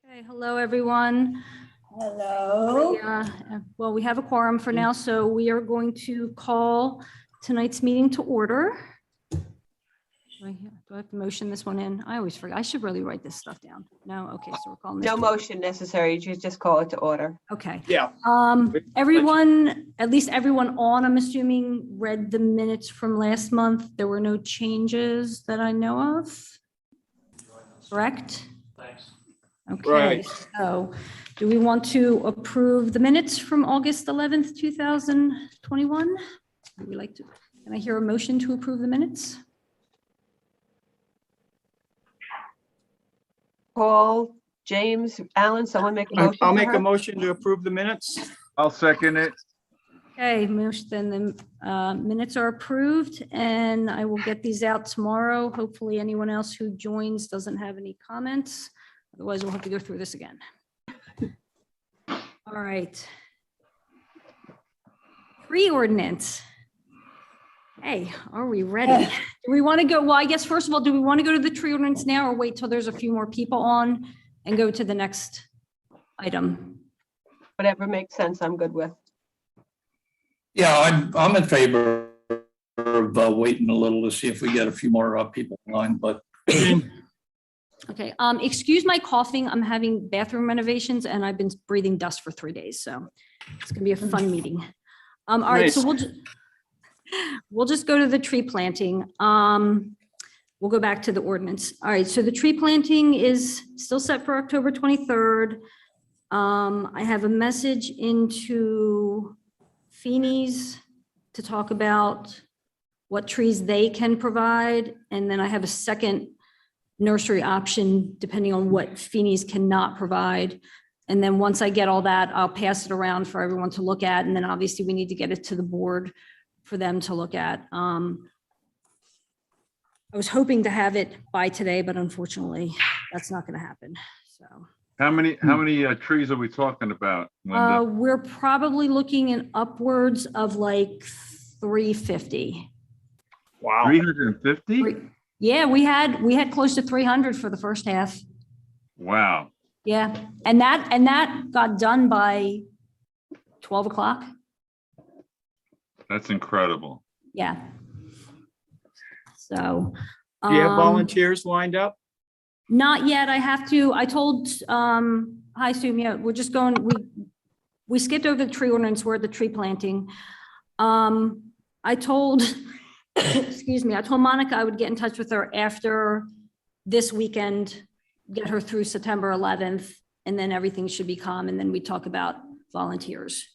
Okay, hello, everyone. Hello. Well, we have a quorum for now, so we are going to call tonight's meeting to order. Do I have to motion this one in? I always forget. I should really write this stuff down. No, okay, so we're calling this. No motion necessary. You just call it to order. Okay. Yeah. Everyone, at least everyone on, I'm assuming, read the minutes from last month. There were no changes that I know of. Correct? Thanks. Okay, Right. so do we want to approve the minutes from August 11th, 2021? Would we like to, can I hear a motion to approve the minutes? Paul, James, Alan, someone make a motion? I'll for make her? a motion to approve the minutes. I'll second it. Okay, then the minutes are approved and I will get these out tomorrow. Hopefully anyone else who joins doesn't have any comments. Otherwise, we'll have to go through this again. All right. Pre-ordinance. Hey, are we ready? Do we want to go? Well, I guess first of all, do we want to go to the tree ordinance now or wait till there's a few more people on and go to the next item? Whatever makes sense, I'm good with. Yeah, I'm in favor of waiting a little to see if we get a few more people in line, but Okay, excuse my coughing. I'm having bathroom renovations and I've been breathing dust for 3 days, so it's gonna be a fun meeting. All right, so we'll just go to the tree planting. We'll go back to the ordinance. All right, so the tree planting is still set for October 23rd. I have a message into Feeney's to talk about what trees they can provide, and then I have a second nursery option depending on what Feeney's cannot provide. And then once I get all that, I'll pass it around for everyone to look at. And then obviously we need to get it to the board for them to look at. I was hoping to have it by today, but unfortunately that's not going to happen. So How many trees are we talking about, Linda? we're probably looking in upwards of like 350. Wow. 350? Yeah, we had close to 300 for the first half. Wow. Yeah, and that got done by 12 o'clock. That's incredible. Yeah. So. Do you have volunteers lined up? Not yet. I told, hi, Sue, yeah, we're just going, we skipped over the tree ordinance. We're at the tree planting. I told, excuse me, I told Monica I would get in touch with her after this weekend, get her through September 11th, and then everything should be calm. And then we talk about volunteers.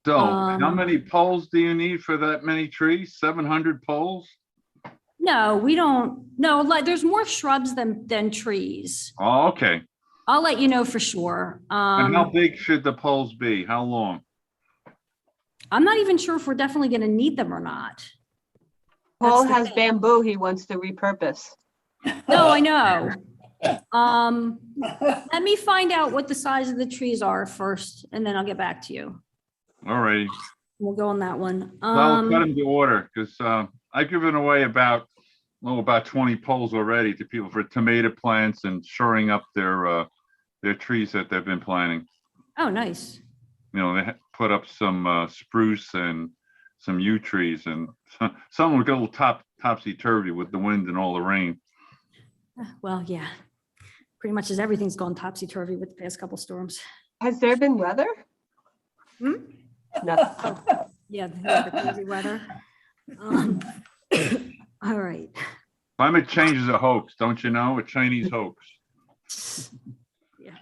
So how many poles do you need for that many trees? 700 poles? No, we don't. No, like there's more shrubs than trees. Oh, okay. I'll let you know for sure. And how big should the poles be? How long? I'm not even sure if we're definitely going to need them or not. Paul That's the has thing. bamboo he wants to repurpose. No, I know. Let me find out what the size of the trees are first, and then I'll get back to you. All right. We'll go on that one. I'll cut them to order because I've given away about 20 poles already to people for tomato plants and shoring up their trees that they've been planting. Oh, nice. You know, they put up some spruce and some yew trees, and some will go a little topsy-turvy with the wind and all the rain. Well, yeah. Pretty much as everything's gone topsy-turvy with the past couple storms. Has there been weather? Hmm? No. Yeah, the crazy weather. All right. Climate change is a hoax, don't you know? A Chinese hoax. Yeah.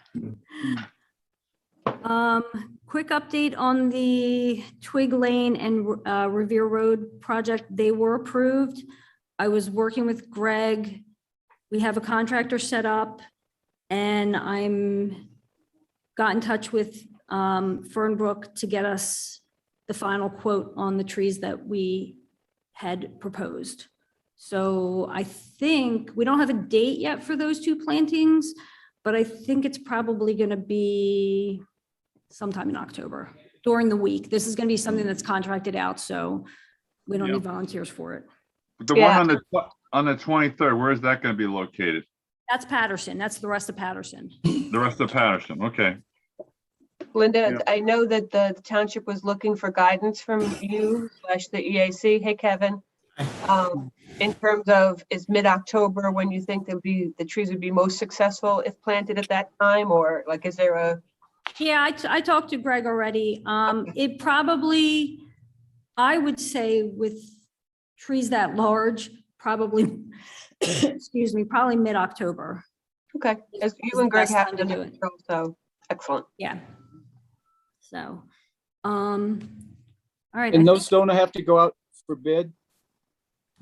Quick update on the Twig Lane and Revere Road project. They were approved. I was working with Greg. We have a contractor set up and got in touch with Fernbrook to get us the final quote on the trees that we had proposed. So I think we don't have a date yet for those two plantings, but I think it's probably going to be sometime in October during the week. This is going to be something that's contracted out, so we don't need volunteers for it. The one on the 23rd, where is that going to be located? That's Patterson. That's the rest of Patterson. The rest of Patterson, okay. Linda, Yeah. I know that the township was looking for guidance from you / the EAC. Hey, Kevin. In terms of, is mid-October when you think the trees would be most successful if planted at that time, or like, is there a? Yeah, I talked to Greg already. It probably, I would say with trees that large, probably, excuse me, probably mid-October. Okay, as is you the and Greg best have time to to do it. so excellent. Yeah. So, all right. And I those don't have to go out for bid?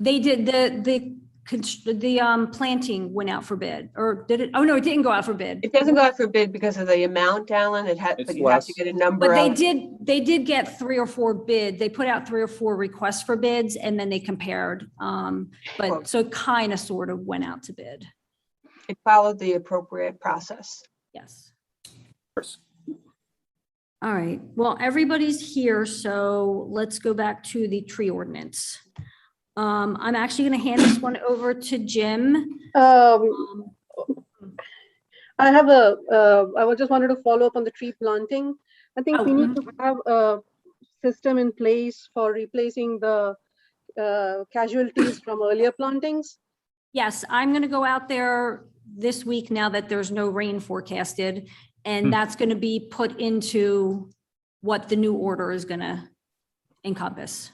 They did the planting went out for bid, or did it? Oh, no, it didn't go out for bid. It doesn't go out for bid because of the amount, Alan. It's But you have to less. get a number But of. they did get 3 or 4 bid. They put out 3 or 4 requests for bids and then they compared. But so it kind of sort of went out to bid. It followed the appropriate process. Yes. All right. Well, everybody's here, so let's go back to the tree ordinance. I'm actually going to hand this one over to Jim. I have I just wanted to follow up on the tree planting. I think we need to have a system in place for replacing the casualties from earlier plantings. Yes, I'm going to go out there this week now that there's no rain forecasted, and that's going to be put into what the new order is going to encompass.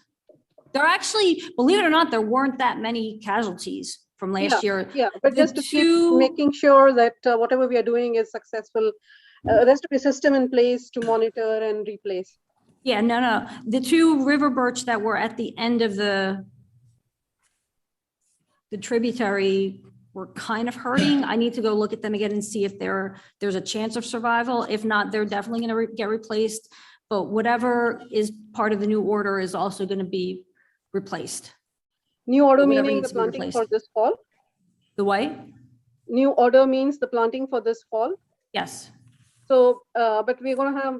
There actually, believe it or not, there weren't that many casualties from last year. Yeah, but The just to keep two- making sure that whatever we are doing is successful, there has to be a system in place to monitor and replace. Yeah, no. The 2 river birch that were at the end of the tributary were kind of hurting. I need to go look at them again and see if there's a chance of survival. If not, they're definitely going to get replaced. But whatever is part of the new order is also going to be replaced. New order Whatever meaning the needs to be planting for replaced. this fall? The way? New order means the planting for this fall? Yes. So, but we're going to have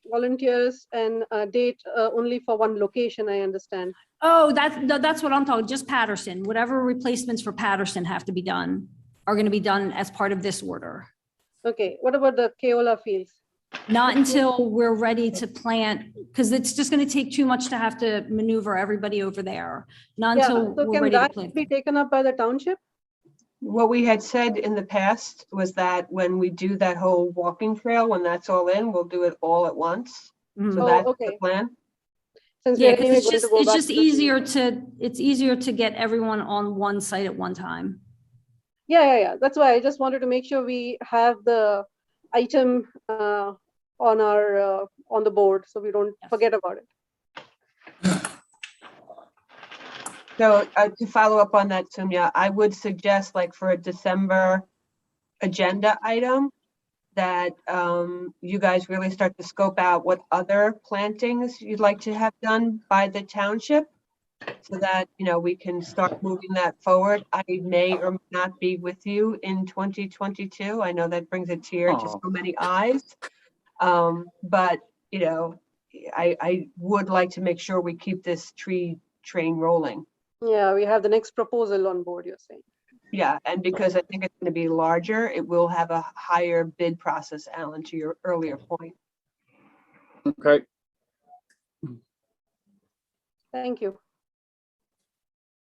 volunteers and a date only for one location, I understand. Oh, that's what I'm talking, just Patterson. Whatever replacements for Patterson have to be done are going to be done as part of this order. Okay, what about the Keola fields? Not until we're ready to plant, because it's just going to take too much to have to maneuver everybody over there. Not Yeah, until so we're can ready to that plant. be taken up by the township? What we had said in the past was that when we do that whole walking trail, when that's all in, we'll do it all at once. Mhm. So Oh, that's the okay. plan. Since Yeah, we're because anyway going to go it's back just to the- easier to get everyone on one site at one time. Yeah. That's why I just wanted to make sure we have the item on our on the board so we don't Yes. forget about it. So to follow up on that, Sumya, I would suggest like for a December agenda item that you guys really start to scope out what other plantings you'd like to have done by the township so that, we can start moving that forward. I may or may not be with you in 2022. I know that brings a tear to so many eyes. But, I would like to make sure we keep this tree train rolling. Yeah, we have the next proposal on board, you're saying. Yeah, and because I think it's going to be larger, it will have a higher bid process, Alan, to your earlier point. Okay, Thank you.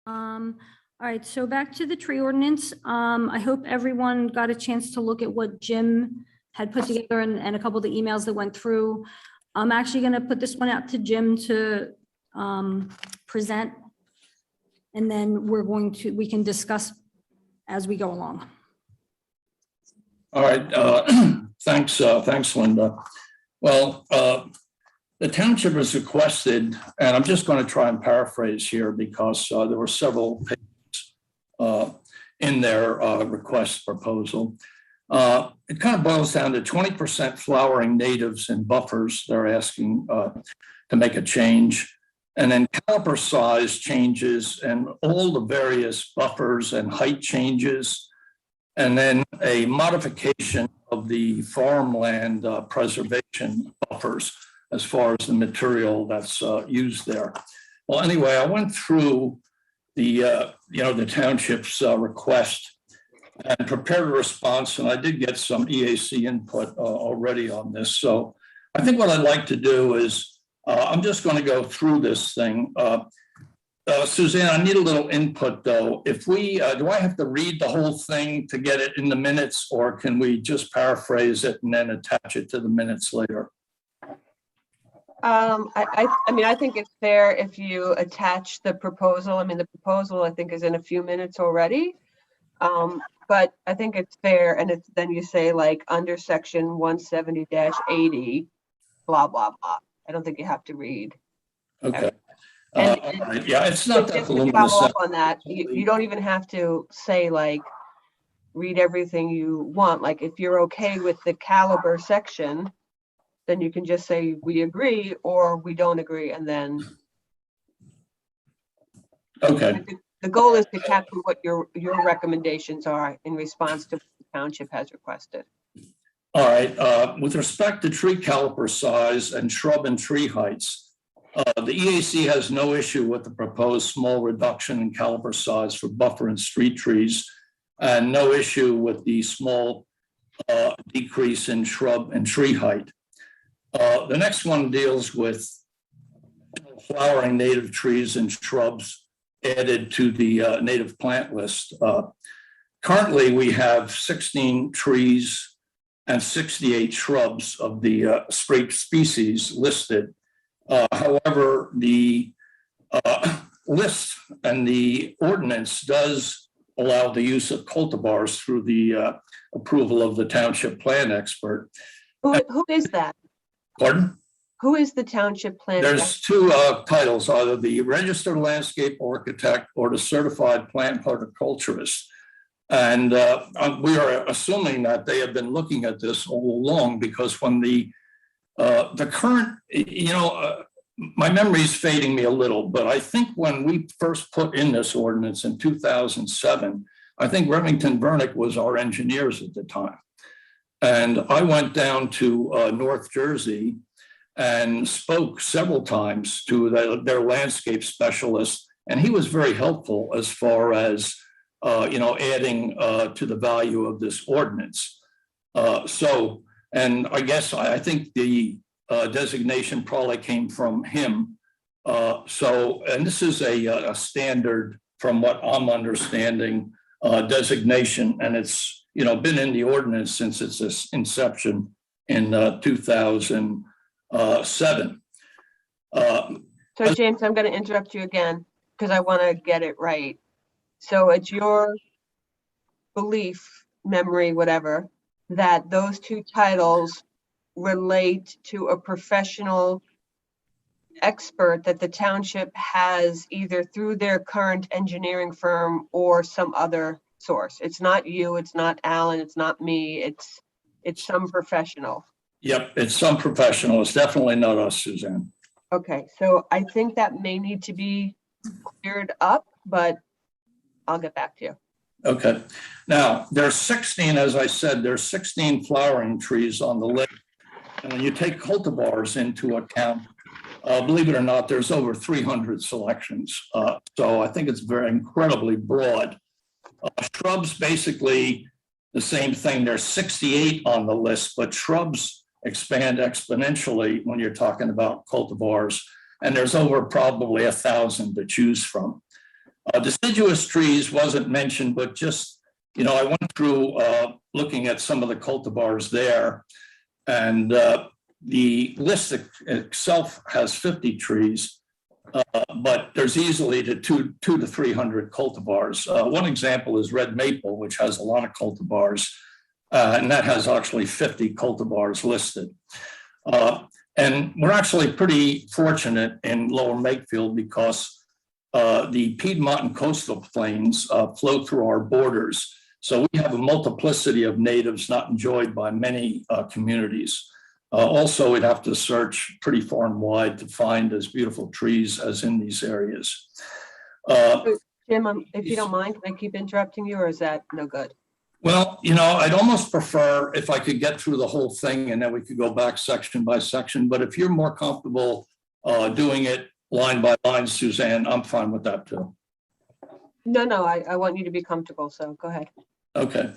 All right, so back to the tree ordinance. I hope everyone got a chance to look at what Jim had put together and a couple of the emails that went through. I'm actually going to put this one out to Jim to present. And then we can discuss as we go along. All right, thanks, Linda. Well, the township has requested, and I'm just going to try and paraphrase here because there were several pages in their request proposal. It kind of boils down to 20% flowering natives and buffers. They're asking to make a change. And then caliper size changes and all the various buffers and height changes. And then a modification of the farmland preservation buffers as far as the material that's used there. Well, anyway, I went through the township's request and prepared a response, and I did get some EAC input already on this. So I think what I'd like to do is, I'm just going to go through this thing. Suzanne, I need a little input though. If we, do I have to read the whole thing to get it in the minutes, or can we just paraphrase it and then attach it to the minutes later? I mean, I think it's fair if you attach the proposal. I mean, the proposal I think is in a few minutes already. But I think it's fair, and it's then you say like under section 170-80, blah, blah, blah. I don't think you have to read. Okay. And- All right. Yeah, it's not that Just to voluminous. follow up on that, you don't even have to say like, read everything you want. Like if you're okay with the caliber section, then you can just say we agree or we don't agree, and then Okay. the goal is to capture what your recommendations are in response to what the township has requested. All right. With respect to tree caliper size and shrub and tree heights, the EAC has no issue with the proposed small reduction in caliper size for buffer and street trees, and no issue with the small decrease in shrub and tree height. The next one deals with flowering native trees and shrubs added to the native plant list. Currently, we have 16 trees and 68 shrubs of the species listed. However, the list and the ordinance does allow the use of cultivars through the approval of the township plan expert. Who is that? Pardon? Who is the township plan? There's two titles, either the registered landscape architect or the certified plant horticulturist. And we are assuming that they have been looking at this all along, because when the current, my memory is fading me a little, but I think when we first put in this ordinance in 2007, I think Remington Vernick was our engineers at the time. And I went down to North Jersey and spoke several times to their landscape specialist, and he was very helpful as far as adding to the value of this ordinance. And I guess I think the designation probably came from him. And this is a standard, from what I'm understanding, designation, and it's been in the ordinance since its inception in 2007. So James, I'm going to interrupt you again because I want to get it right. So it's your belief, memory, whatever, that those two titles relate to a professional expert that the township has either through their current engineering firm or some other source. It's not you, it's not Alan, it's not me, it's some professional. Yep, it's some professional. It's definitely not us, Suzanne. Okay, so I think that may need to be cleared up, but I'll get back to you. Okay. Now, there's 16, as I said, there's 16 flowering trees on the list. And when you take cultivars into account, believe it or not, there's over 300 selections. So I think it's very incredibly broad. Shrubs, basically the same thing. There's 68 on the list, but shrubs expand exponentially when you're talking about cultivars. And there's over probably 1,000 to choose from. Deciduous trees wasn't mentioned, but just, I went through looking at some of the cultivars there, and the list itself has 50 trees, but there's easily two to 300 cultivars. One example is red maple, which has a lot of cultivars, and that has actually 50 cultivars listed. And we're actually pretty fortunate in Lower Makefield because the Piedmont and coastal plains flow through our borders. So we have a multiplicity of natives not enjoyed by many communities. Also, we'd have to search pretty far and wide to find as beautiful trees as in these areas. Jim, if you don't mind, can I keep interrupting you, or is that no good? Well, I'd almost prefer if I could get through the whole thing and then we could go back section by section. But if you're more comfortable doing it line by line, Suzanne, I'm fine with that too. No, I want you to be comfortable, so go ahead. Okay.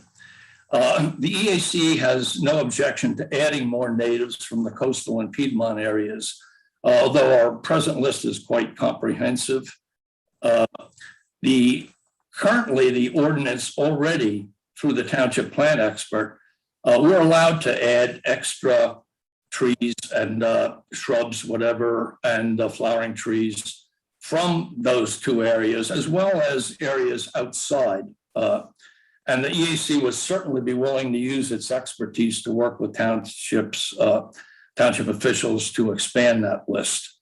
The EAC has no objection to adding more natives from the coastal and Piedmont areas, although our present list is quite comprehensive. Currently, the ordinance already through the township plan expert, we're allowed to add extra trees and shrubs, whatever, and flowering trees from those two areas, as well as areas outside. And the EAC would certainly be willing to use its expertise to work with township officials to expand that list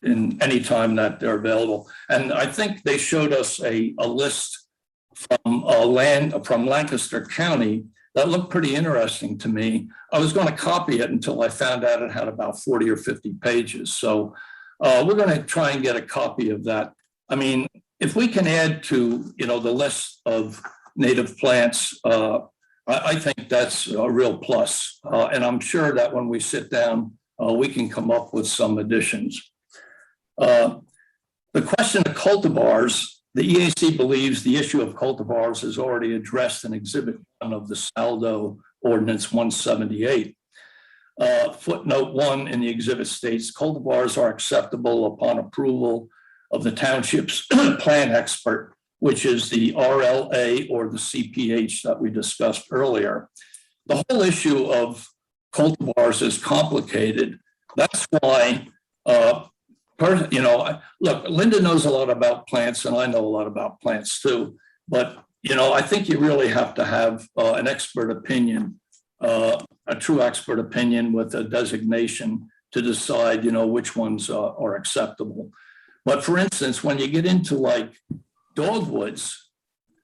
in any time that they're available. And I think they showed us a list from Lancaster County that looked pretty interesting to me. I was going to copy it until I found out it had about 40 or 50 pages. So we're going to try and get a copy of that. I mean, if we can add to, the list of native plants, I think that's a real plus. And I'm sure that when we sit down, we can come up with some additions. The question of cultivars, the EAC believes the issue of cultivars is already addressed in Exhibit 1 of the Saldo Ordinance 178. Footnote 1 in the exhibit states cultivars are acceptable upon approval of the township's plan expert, which is the RLA or the CPH that we discussed earlier. The whole issue of cultivars is complicated. That's why, look, Linda knows a lot about plants and I know a lot about plants too, but, I think you really have to have an expert opinion, a true expert opinion with a designation to decide, which ones are acceptable. But for instance, when you get into like dogwoods,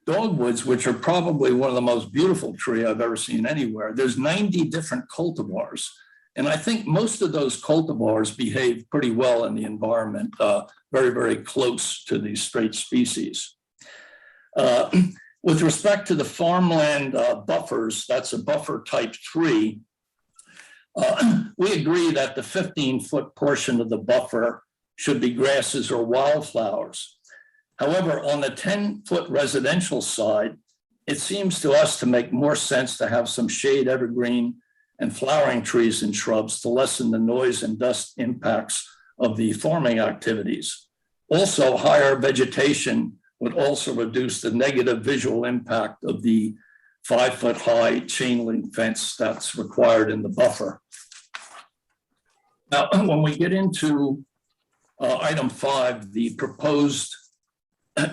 which are probably one of the most beautiful tree I've ever seen anywhere, there's 90 different cultivars. And I think most of those cultivars behave pretty well in the environment, very, very close to these straight species. With respect to the farmland buffers, that's a buffer type 3. We agree that the 15-foot portion of the buffer should be grasses or wildflowers. However, on the 10-foot residential side, it seems to us to make more sense to have some shade, evergreen, and flowering trees and shrubs to lessen the noise and dust impacts of the farming activities. Also, higher vegetation would also reduce the negative visual impact of the 5-foot high chain link fence that's required in the buffer. Now, when we get into item 5, the proposed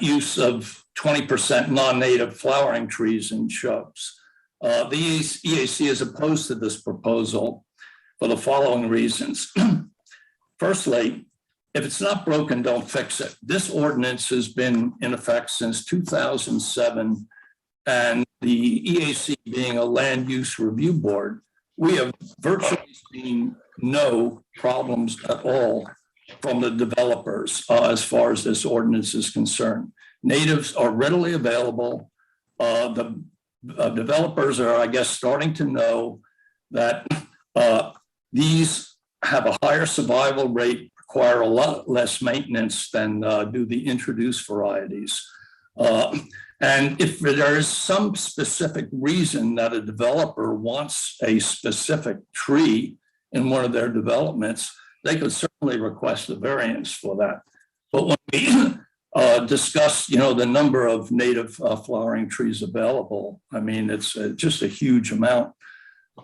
use of 20% non-native flowering trees and shrubs. The EAC is opposed to this proposal for the following reasons. Firstly, if it's not broken, don't fix it. This ordinance has been in effect since 2007, and the EAC being a land use review board, we have virtually seen no problems at all from the developers as far as this ordinance is concerned. Natives are readily available. The developers are, I guess, starting to know that these have a higher survival rate, require a lot less maintenance than do the introduced varieties. And if there is some specific reason that a developer wants a specific tree in one of their developments, they could certainly request a variance for that. But when we discuss, the number of native flowering trees available, I mean, it's just a huge amount.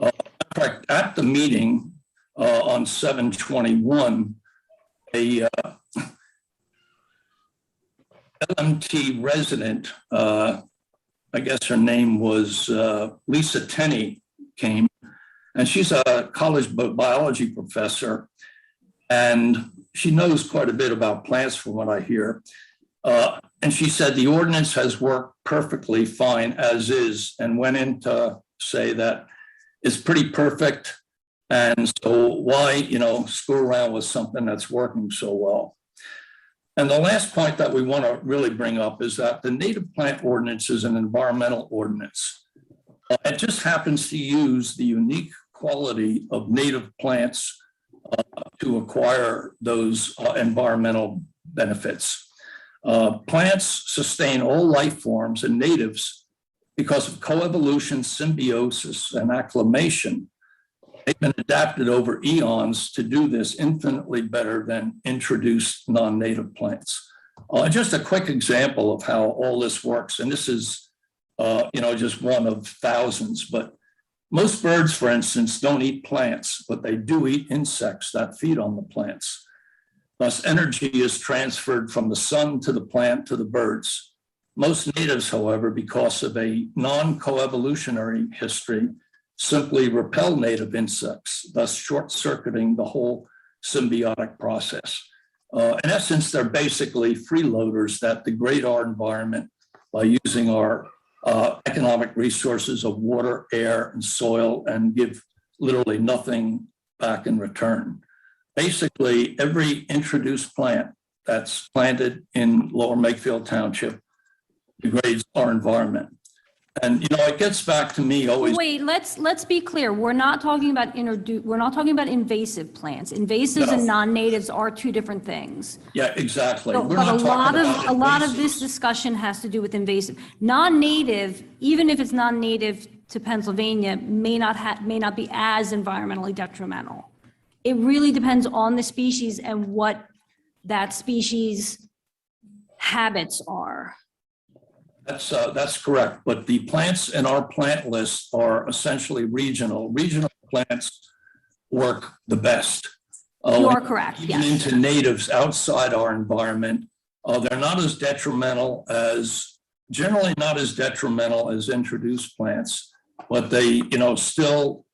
In fact, at the meeting on 7/21, a LMT resident, I guess her name was Lisa Tenney, came, and she's a college biology professor, and she knows quite a bit about plants from what I hear. And she said the ordinance has worked perfectly fine as is, and went in to say that it's pretty perfect. And so why, screw around with something that's working so well? And the last point that we want to really bring up is that the native plant ordinance is an environmental ordinance. It just happens to use the unique quality of native plants to acquire those environmental benefits. Plants sustain all life forms, and natives because of coevolution, symbiosis, and acclimation. They've been adapted over eons to do this infinitely better than introduced non-native plants. Just a quick example of how all this works, and this is, just one of thousands, but most birds, for instance, don't eat plants, but they do eat insects that feed on the plants. Thus, energy is transferred from the sun to the plant to the birds. Most natives, however, because of a non-coevolutionary history, simply repel native insects, thus short-circuiting the whole symbiotic process. In essence, they're basically freeloaders that degrade our environment by using our economic resources of water, air, and soil, and give literally nothing back in return. Basically, every introduced plant that's planted in Lower Makefield Township degrades our environment. And it gets back to me always. Wait, let's be clear. We're not talking about invasive plants. Invasives and non-natives are two different things. Yeah, exactly. So, but a lot of this discussion has to do with invasive. Non-native, even if it's non-native to Pennsylvania, may not be as environmentally detrimental. It really depends on the species and what that species' habits are. That's correct, but the plants in our plant list are essentially regional. Regional plants work the best. You are correct, even yes. into natives outside our environment, they're not as detrimental generally not as detrimental as introduced plants, but they, still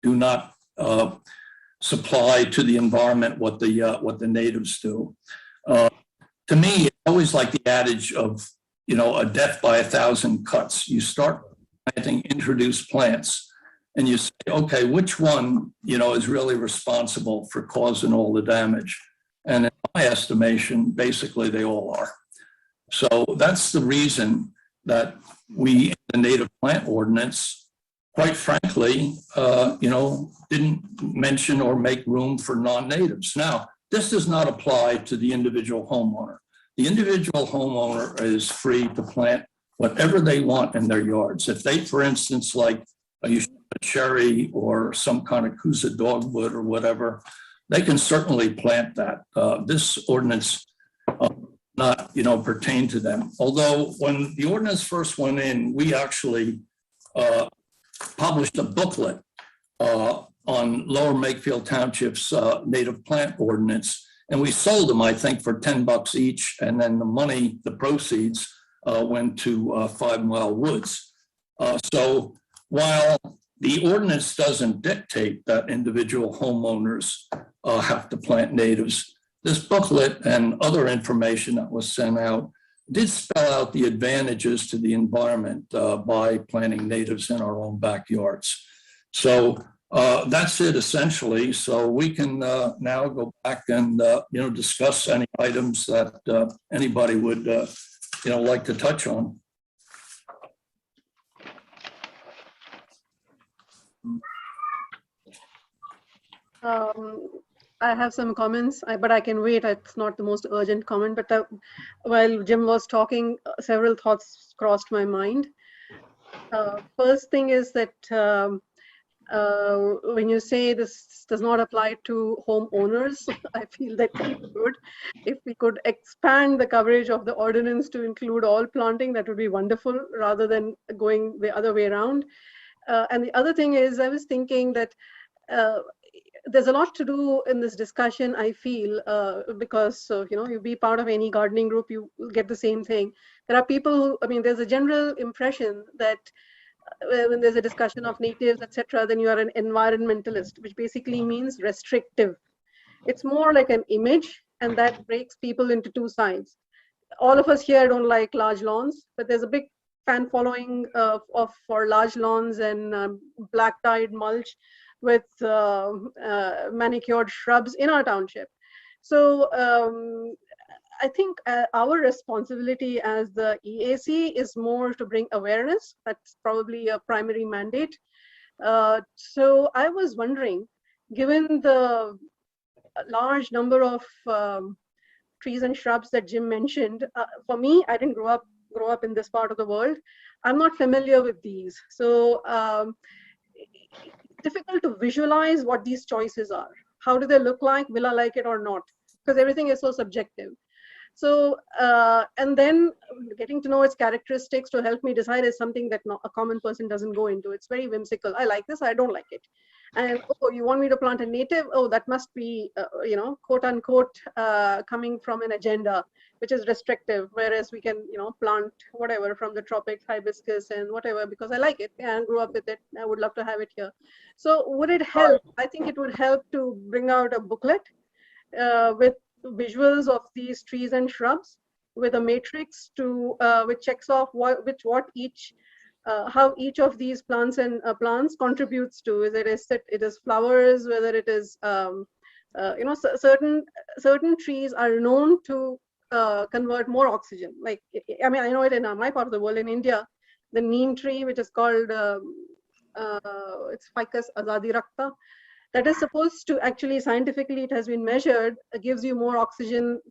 do not supply to the environment what the natives do. To me, I always like the adage of, a death by 1,000 cuts. You start planting introduced plants and you say, okay, which one, is really responsible for causing all the damage? And in my estimation, basically they all are. So that's the reason that we, in the native plant ordinance, quite frankly, didn't mention or make room for non-natives. Now, this does not apply to the individual homeowner. The individual homeowner is free to plant whatever they want in their yards. If they, for instance, like a cherry or some kind of Kusa dogwood or whatever, they can certainly plant that. This ordinance not, pertain to them. Although when the ordinance first went in, we actually published a booklet on Lower Makefield Township's native plant ordinance. And we sold them, I think, for $10 each. And then the money, the proceeds went to 5 Mile Woods. So while the ordinance doesn't dictate that individual homeowners have to plant natives, this booklet and other information that was sent out did spell out the advantages to the environment by planting natives in our own backyards. So that's it essentially. So we can now go back and discuss any items that anybody would like to touch on. I have some comments, but I can wait. It's not the most urgent comment, but while Jim was talking, several thoughts crossed my mind. First thing is that when you say this does not apply to homeowners, I feel that we could, if we could expand the coverage of the ordinance to include all planting, that would be wonderful, rather than going the other way around. And the other thing is, I was thinking that there's a lot to do in this discussion, I feel, because you be part of any gardening group, you get the same thing. There are people who, there's a general impression that when there's a discussion of natives, etc., then you are an environmentalist, which basically means restrictive. It's more like an image, and that breaks people into two sides. All of us here don't like large lawns, but there's a big fan following for large lawns and black-dyed mulch with manicured shrubs in our township. So I think our responsibility as the EAC is more to bring awareness. That's probably a primary mandate. So I was wondering, given the large number of trees and shrubs that Jim mentioned, for me, I didn't grow up grow up in this part of the world. I'm not familiar with these. So difficult to visualize what these choices are. How do they look like? Will I like it or not? Because everything is so subjective. So, and then getting to know its characteristics to help me decide is something that a common person doesn't go into. It's very whimsical. I like this, I don't like it. And, oh, you want me to plant a native? Oh, that must be, you know, quote unquote, coming from an agenda, which is restrictive, whereas we can, you know, plant whatever from the tropics, hibiscus and whatever, because I like it and grew up with it. I would love to have it here. So would it help? I think it would help to bring out a booklet with visuals of these trees and shrubs, with a matrix to which checks off how each of these plants and plants contributes to. Whether it is flowers, whether it is you know, certain trees are known to convert more oxygen. Like, I mean, I know it in my part of the world, in India, the neem tree, which is called it's Ficus azadirakta, that is supposed to actually, scientifically, it has been measured, gives you more oxygen,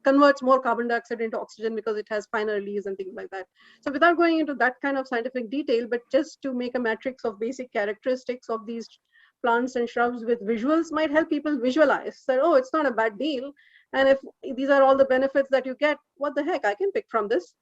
converts more carbon dioxide into oxygen because it has finer leaves and things like that. So without going into that kind of scientific detail, but just to make a matrix of basic characteristics of these plants and shrubs with visuals might help people visualize that, oh, it's not a bad deal. And if these are all the benefits that you get, what the heck, I can pick from this.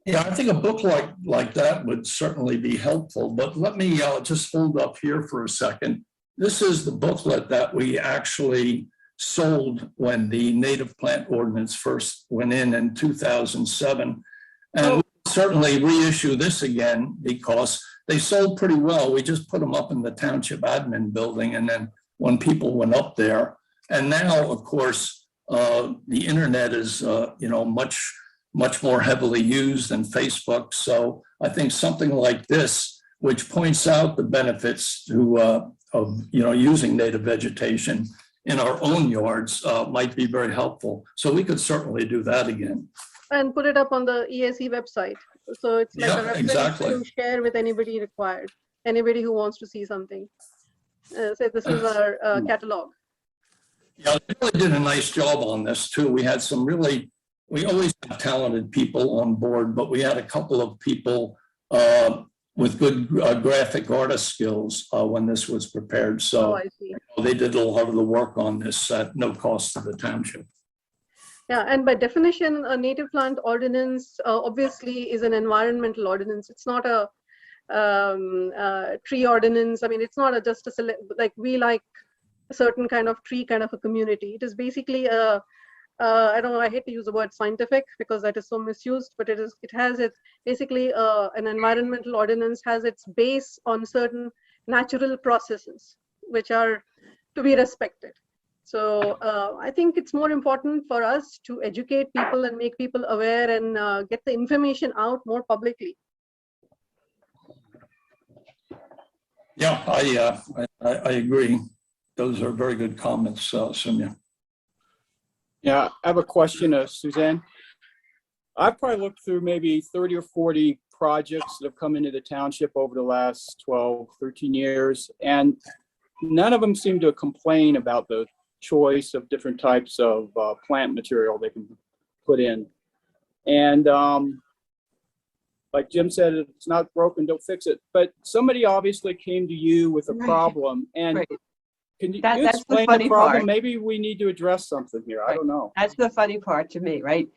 Yeah, I think a book like that would certainly be helpful, but let me just hold up here for a second. This is the booklet that we actually sold when the native plant ordinance first went in 2007. And we'll certainly reissue this again because they sold pretty well. We just put them up in the township admin building, and then when people went up there, and now, of course, the internet is you know, much more heavily used than Facebook. So I think something like this, which points out the benefits of you know, using native vegetation in our own yards, might be very helpful. So we could certainly do that again. And put it up on the ESE website. So it's like a reference to share with anybody required, anybody who wants to see something. Say this is our catalog. Yeah, they really did a nice job on this too. We had some really, we always have talented people on board, but we had a couple of people with good graphic artist skills when this was prepared. So they did a lot of the work on this at no cost to the township. Yeah, and by definition, a native plant ordinance obviously is an environmental ordinance. It's not a tree ordinance. I mean, it's not just a like we like a certain kind of tree kind of a community. It is basically a I don't know, I hate to use the word scientific because that is so misused, but it has its basically an environmental ordinance has its base on certain natural processes which are to be respected. So I think it's more important for us to educate people and make people aware and get the information out more publicly. Yeah, I agree. Those are very good comments, Soumya. Yeah, I have a question, Suzanne. I've probably looked through maybe 30 or 40 projects that have come into the township over the last 12, 13 years, and none of them seem to complain about the choice of different types of plant material they can put in. And like Jim said, if it's not broken, don't fix it. But somebody obviously came to you with a problem, and can you explain the problem? Part. Maybe we need to address something here. I don't know. That's the funny part to me, right?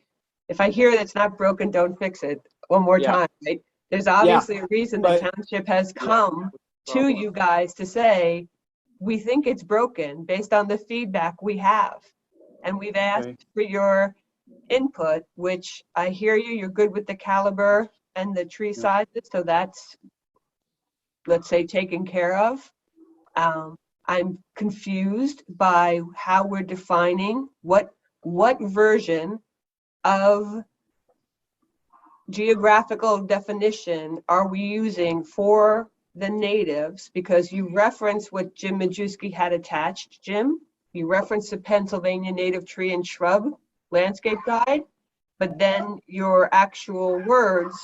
If I hear that's not broken, don't fix it one more time, right? There's obviously a reason the township has come to you guys to say, we think it's broken based on the feedback we have. And we've asked for your input, which I hear you're good with the caliber and the tree sizes. So that's, let's say, taken care of. I'm confused by how we're defining what version of geographical definition are we using for the natives, because you reference what Jim Majewski had attached, Jim. You referenced the Pennsylvania Native Tree and Shrub Landscape Guide, but then your actual words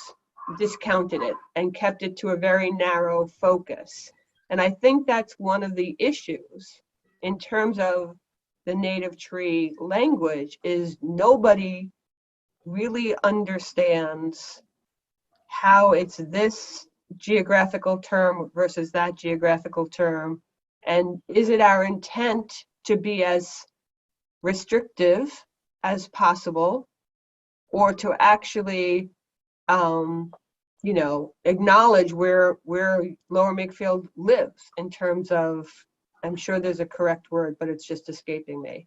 discounted it and kept it to a very narrow focus. And I think that's one of the issues in terms of the native tree language is nobody really understands how it's this geographical term versus that geographical term. And is it our intent to be as restrictive as possible, or to actually, you know, acknowledge where Lower Makefield lives in terms of, I'm sure there's a correct word, but it's just escaping me.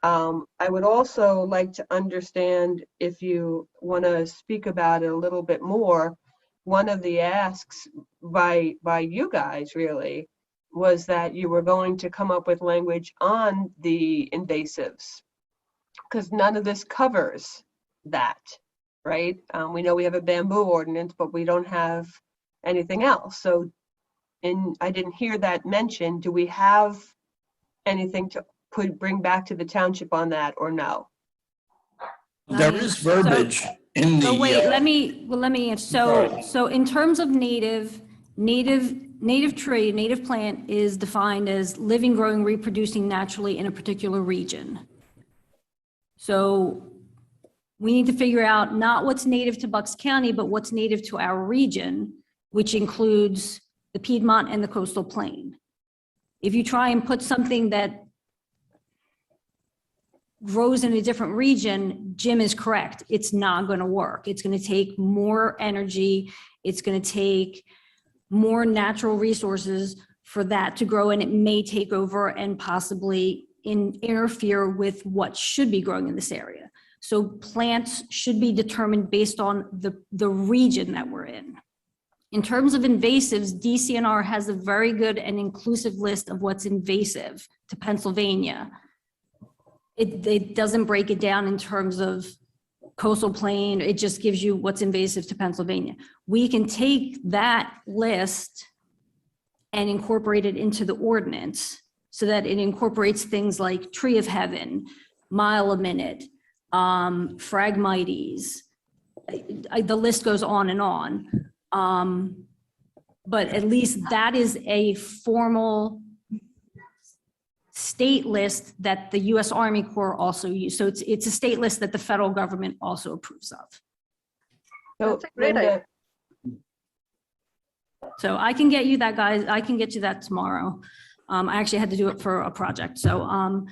I would also like to understand, if you want to speak about it a little bit more, one of the asks by you guys really was that you were going to come up with language on the invasives, because none of this covers that, right? We know we have a bamboo ordinance, but we don't have anything else. So, I didn't hear that mentioned. Do we have anything to bring back to the township on that, or no? There is verbiage in the. So wait, let me answer. So in terms of native tree, native plant is defined as living, growing, reproducing naturally in a particular region. So we need to figure out not what's native to Bucks County, but what's native to our region, which includes the Piedmont and the coastal plain. If you try and put something that grows in a different region, Jim is correct. It's not going to work. It's going to take more energy. It's going to take more natural resources for that to grow, and it may take over and possibly interfere with what should be growing in this area. So plants should be determined based on the region that we're in. In terms of invasives, DCNR has a very good and inclusive list of what's invasive to Pennsylvania. It doesn't break it down in terms of coastal plain. It just gives you what's invasive to Pennsylvania. We can take that list and incorporate it into the ordinance so that it incorporates things like tree of heaven, mile a minute, Phragmites. The list goes on and on. But at least that is a formal state list that the U.S. Army Corps also uses. So it's a state list that the federal government also approves of. That's a great idea. So I can get you that, guys. I can get you that tomorrow. I actually had to do it for a project. So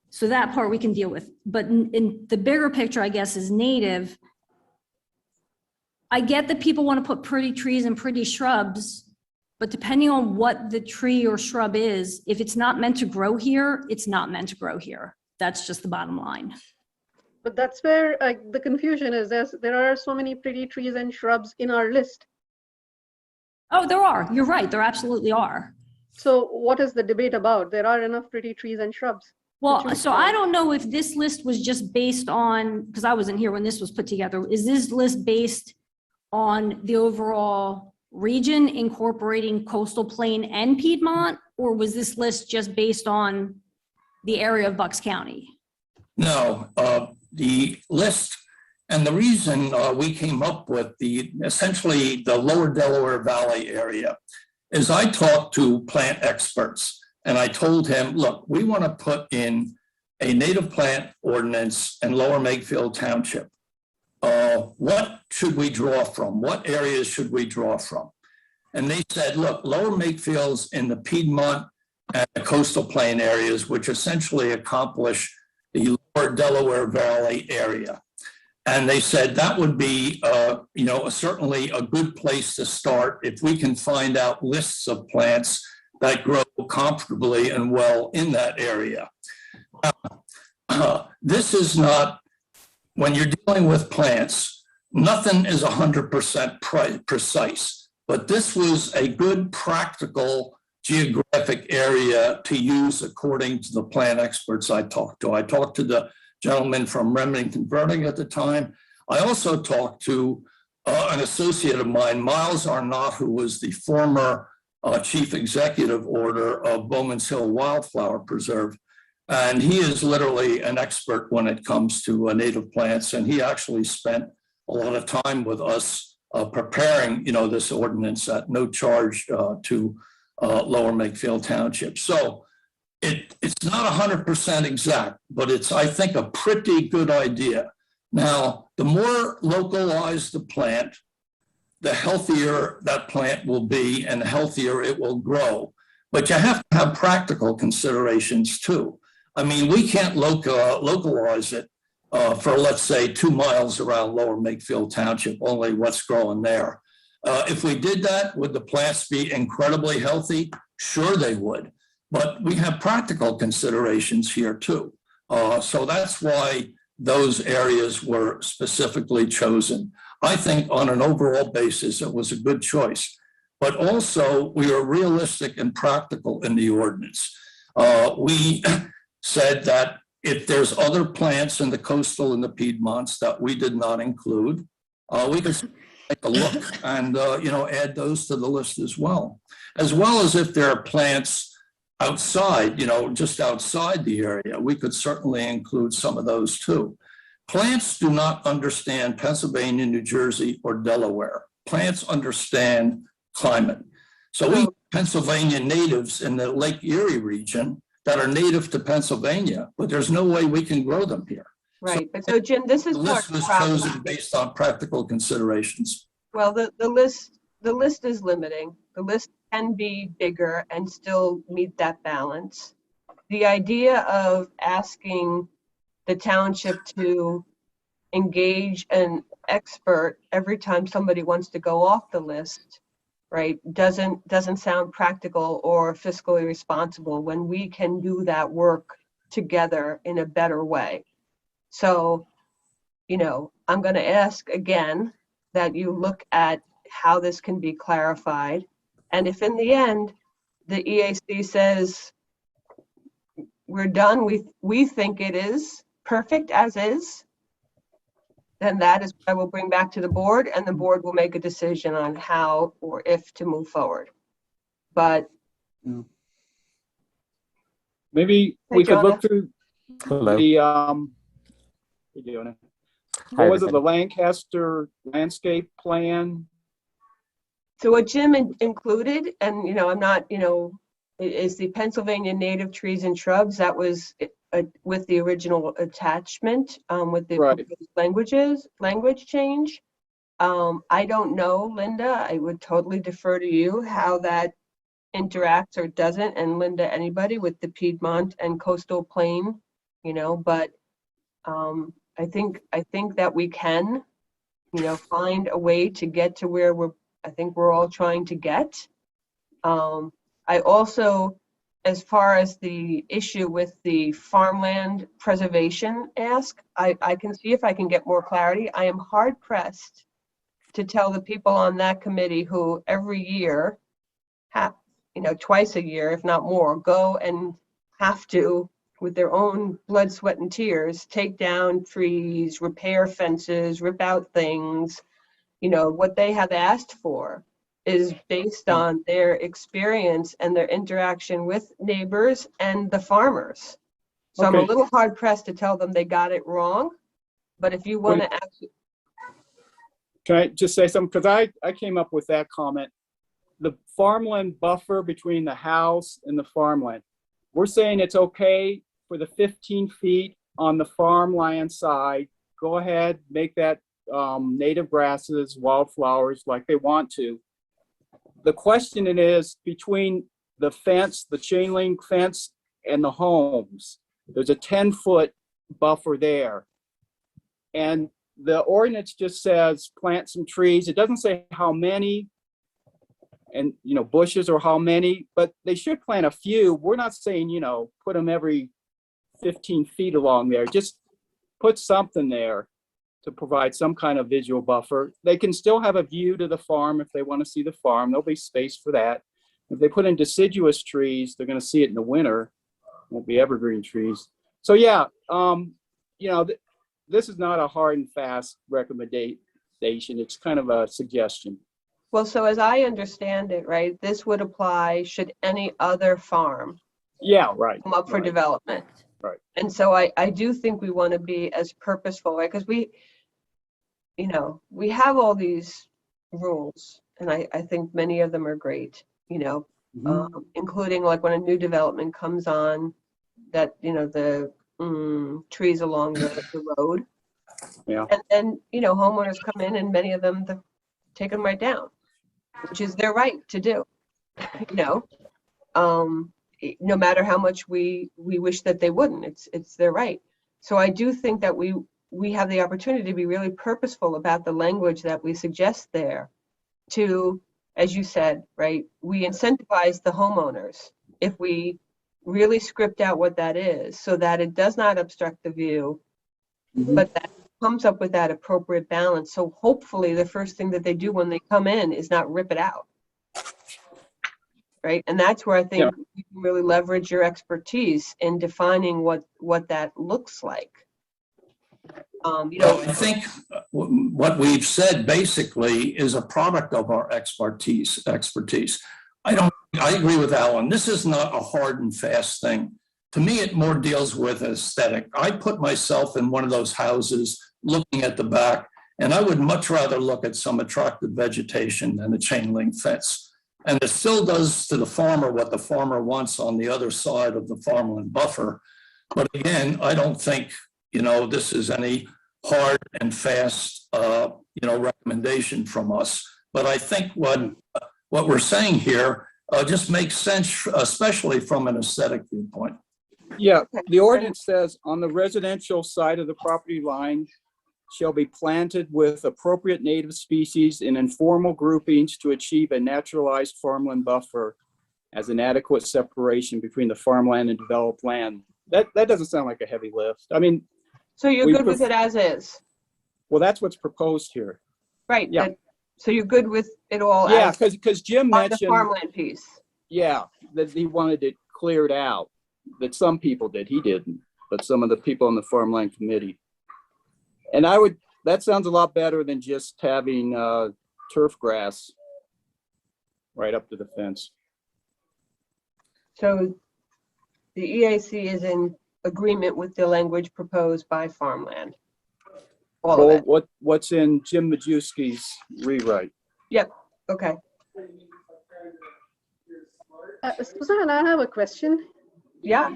so that part we can deal with. But in the bigger picture, I guess, is native. I get that people want to put pretty trees and pretty shrubs, but depending on what the tree or shrub is, if it's not meant to grow here, it's not meant to grow here. That's just the bottom line. But that's where the confusion is. There are so many pretty trees and shrubs in our list. Oh, there are. You're right. There absolutely are. So what is the debate about? There are enough pretty trees and shrubs. Well, so I don't know if this list was just based on, because I wasn't here when this was put together. Is this list based on the overall region incorporating coastal plain and Piedmont, or was this list just based on the area of Bucks County? No, the list, and the reason we came up with essentially the lower Delaware Valley area is I talked to plant experts and I told him, look, we want to put in a native plant ordinance in Lower Makefield Township. What should we draw from? What areas should we draw from? And they said, look, Lower Makefield's in the Piedmont and the coastal plain areas, which essentially accomplish the lower Delaware Valley area. And they said that would be, certainly a good place to start if we can find out lists of plants that grow comfortably and well in that area. This is not, when you're dealing with plants, nothing is 100% precise, but this was a good practical geographic area to use according to the plant experts I talked to. I talked to the gentleman from Remington Converting at the time. I also talked to an associate of mine, Miles Arnott, who was the former chief executive order of Bowman's Hill Wildflower Preserve. And he is literally an expert when it comes to native plants. And he actually spent a lot of time with us preparing, this ordinance at no charge to Lower Makefield Township. So it's not 100% exact, but it's, I think, a pretty good idea Now, the more localized the plant, the healthier that plant will be and the healthier it will grow. But you have to have practical considerations too. I mean, we can't localize it for, let's say, 2 miles around Lower Makefield Township, only what's growing there. If we did that, would the plants be incredibly healthy? Sure they would. But we have practical considerations here too. So that's why those areas were specifically chosen. I think on an overall basis, it was a good choice. But also, we are realistic and practical in the ordinance. We said that if there's other plants in the coastal and the Piedmonts that we did not include, we could take a look and add those to the list as well as if there are plants outside, just outside the area. We could certainly include some of those too. Plants do not understand Pennsylvania, New Jersey, or Delaware. Plants understand climate. So we have Pennsylvania natives in the Lake Erie region that are native to Pennsylvania, but there's no way we can grow them here. Right, but so Jim, this is The part list of the was problem. chosen based on practical considerations. Well, the list is limiting. The list can be bigger and still meet that balance. The idea of asking the township to engage an expert every time somebody wants to go off the list, right, doesn't sound practical or fiscally responsible when we can do that work together in a better way. So, I'm going to ask again that you look at how this can be clarified. And if in the end, the EAC says, we're done, we think it is perfect as is, then that is what I will bring back to the board, and the board will make a decision on how or if to move forward. But maybe Hey, we could look Jonah. through Hello. the, what was it, the Lancaster landscape plan? so what Jim included, and I'm not, is the Pennsylvania native trees and shrubs. That was with the original attachment, with the Right. language change. I don't know, Linda, I would totally defer to you how that interacts or doesn't, and Linda, anybody with the Piedmont and coastal plain, but I think that we can, find a way to get to where I think we're all trying to get. I also, as far as the issue with the farmland preservation ask, I can see if I can get more clarity. I am hard pressed to tell the people on that committee who every year have, twice a year, if not more, go and have to, with their own blood, sweat, and tears, take down trees, repair fences, rip out things. What they have asked for is based on their experience and their interaction with neighbors and the farmers. So I'm a Okay. little hard pressed to tell them they got it wrong. But if you want to actually, Can I just say something? Because I came up with that comment. The farmland buffer between the house and the farmland. We're saying it's okay for the 15 feet on the farmland side. Go ahead, make that native grasses, wildflowers like they want to. The question is between the fence, the chain link fence, and the homes. There's a 10-foot buffer there. And the ordinance just says plant some trees. It doesn't say how many and, bushes or how many, but they should plant a few. We're not saying, put them every 15 feet along there. Just put something there to provide some kind of visual buffer. They can still have a view to the farm if they want to see the farm. There'll be space for that. If they put in deciduous trees, they're going to see it in the winter. Won't be evergreen trees. So yeah, this is not a hard and fast recommendation. It's kind of a suggestion. well, so as I understand it, right, this would apply should any other farm Yeah, right. come up for right. development. Right. And so I do think we want to be as purposeful, right? Because we have all these rules, and I think many of them are great, including like when a new development comes on, that, the trees along the road. Yeah. And then, homeowners come in and many of them take them right down, which is their right to do, no matter how much we wish that they wouldn't, it's their right. So I do think that we have the opportunity to be really purposeful about the language that we suggest there to, as you said, right, we incentivize the homeowners if we really script out what that is so that it does not obstruct the view, but that comes up with that appropriate balance. So hopefully the first thing that they do when they come in is not rip it out. Right. And that's where I think you can really leverage your expertise in defining what that looks like. I think what we've said basically is a product of our expertise. I agree with Alan. This is not a hard and fast thing. To me, it more deals with aesthetic. I put myself in one of those houses looking at the back, and I would much rather look at some attractive vegetation than a chain link fence. And it still does to the farmer what the farmer wants on the other side of the farmland buffer. But again, I don't think, this is any hard and fast, recommendation from us. But I think what we're saying here just makes sense, especially from an aesthetic viewpoint. Yeah, the ordinance says on the residential side of the property line shall be planted with appropriate native species in informal groupings to achieve a naturalized farmland buffer as an adequate separation between the farmland and developed land. That doesn't sound like a heavy lift. I mean, so you're good with it as is. Well, that's what's proposed here. Right. Yeah. So you're good with it all. Yeah, because Jim mentioned the farmland piece. Yeah, that he wanted it cleared out. That some people did. He didn't, but some of the people on the farmland committee. And that sounds a lot better than just having turf grass right up to the fence. So the EAC is in agreement with the language proposed by farmland. All of it. What's in Jim Majewski's rewrite? Yep. Okay. Susan, I have a question. Yeah.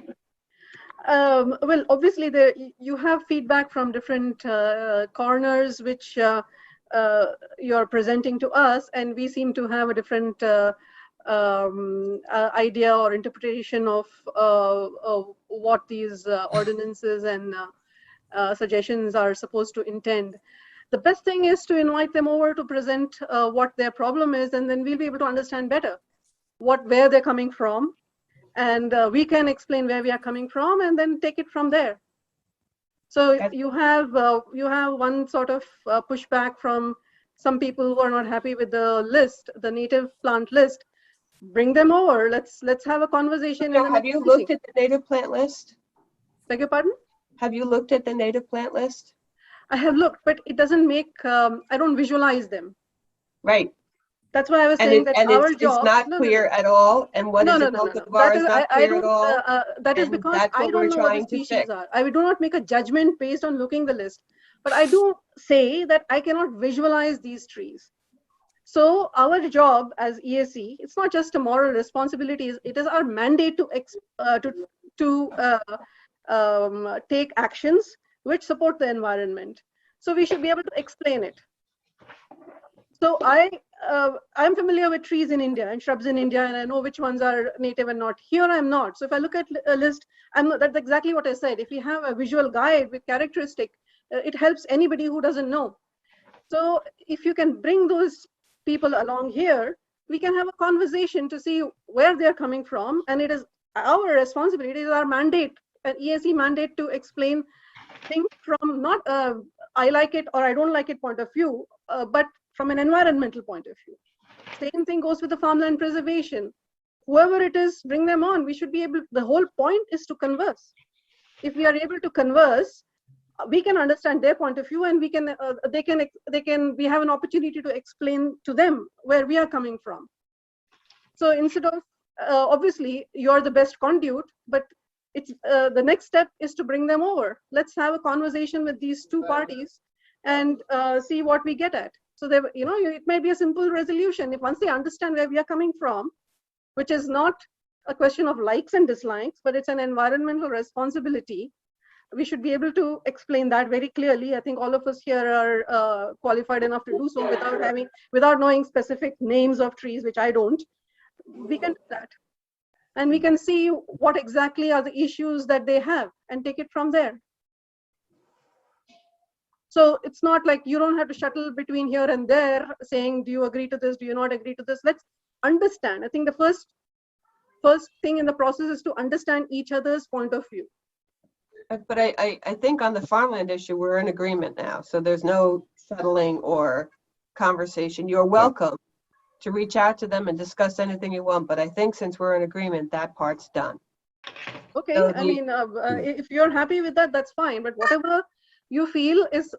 Well, obviously, you have feedback from different corners, which you're presenting to us, and we seem to have a different idea or interpretation of what these ordinances and suggestions are supposed to intend. The best thing is to invite them over to present what their problem is, and then we'll be able to understand better where they're coming from. And we can explain where we are coming from and then take it from there. So you have one sort of pushback from some people who are not happy with the list, the native plant list. Bring them over. Let's have a conversation. So have you looked at the native plant list? Beg your pardon? Have you looked at the native plant list? I have looked, but it doesn't make. I don't visualize them. Right. That's why I was saying that our job is not clear at all. And what is it called is not clear at all. That is because I don't know what the species are. I do not make a judgment based on looking the list. But I do say that I cannot visualize these trees. So our job as EAC, it's not just a moral responsibility. It is our mandate to take actions which support the environment. So we should be able to explain it. So I'm familiar with trees in India and shrubs in India, and I know which ones are native and not. Here I'm not. So if I look at a list, that's exactly what I said. If we have a visual guide with characteristic, it helps anybody who doesn't know. So if you can bring those people along here, we can have a conversation to see where they're coming from. And it is our responsibility, it is our mandate, an EAC mandate, to explain things from not I like it or I don't like it point of view, but from an environmental point of view. Same thing goes with the farmland preservation. Whoever it is, bring them on. We should be able, the whole point is to converse. If we are able to converse, we can understand their point of view, and we have an opportunity to explain to them where we are coming from. So instead of, obviously you're the best conduit, but it's the next step is to bring them over. Let's have a conversation with these two parties and see what we get at. So there, it may be a simple resolution. If once they understand where we are coming from, which is not a question of likes and dislikes, but it's an environmental responsibility. we should be able to explain that very clearly. I think all of us here are qualified enough to do so without knowing specific names of trees, which I don't. We can do that. And we can see what exactly are the issues that they have and take it from there. So it's not like you don't have to shuttle between here and there saying, do you agree to this? Do you not agree to this? Let's understand. I think the first thing in the process is to understand each other's point of view. But I think on the farmland issue, we're in agreement now. So there's no settling or conversation. You're welcome to reach out to them and discuss anything you want. But I think since we're in agreement, that part's done. Okay, So I mean, if you're happy with that, that's fine. But whatever you feel is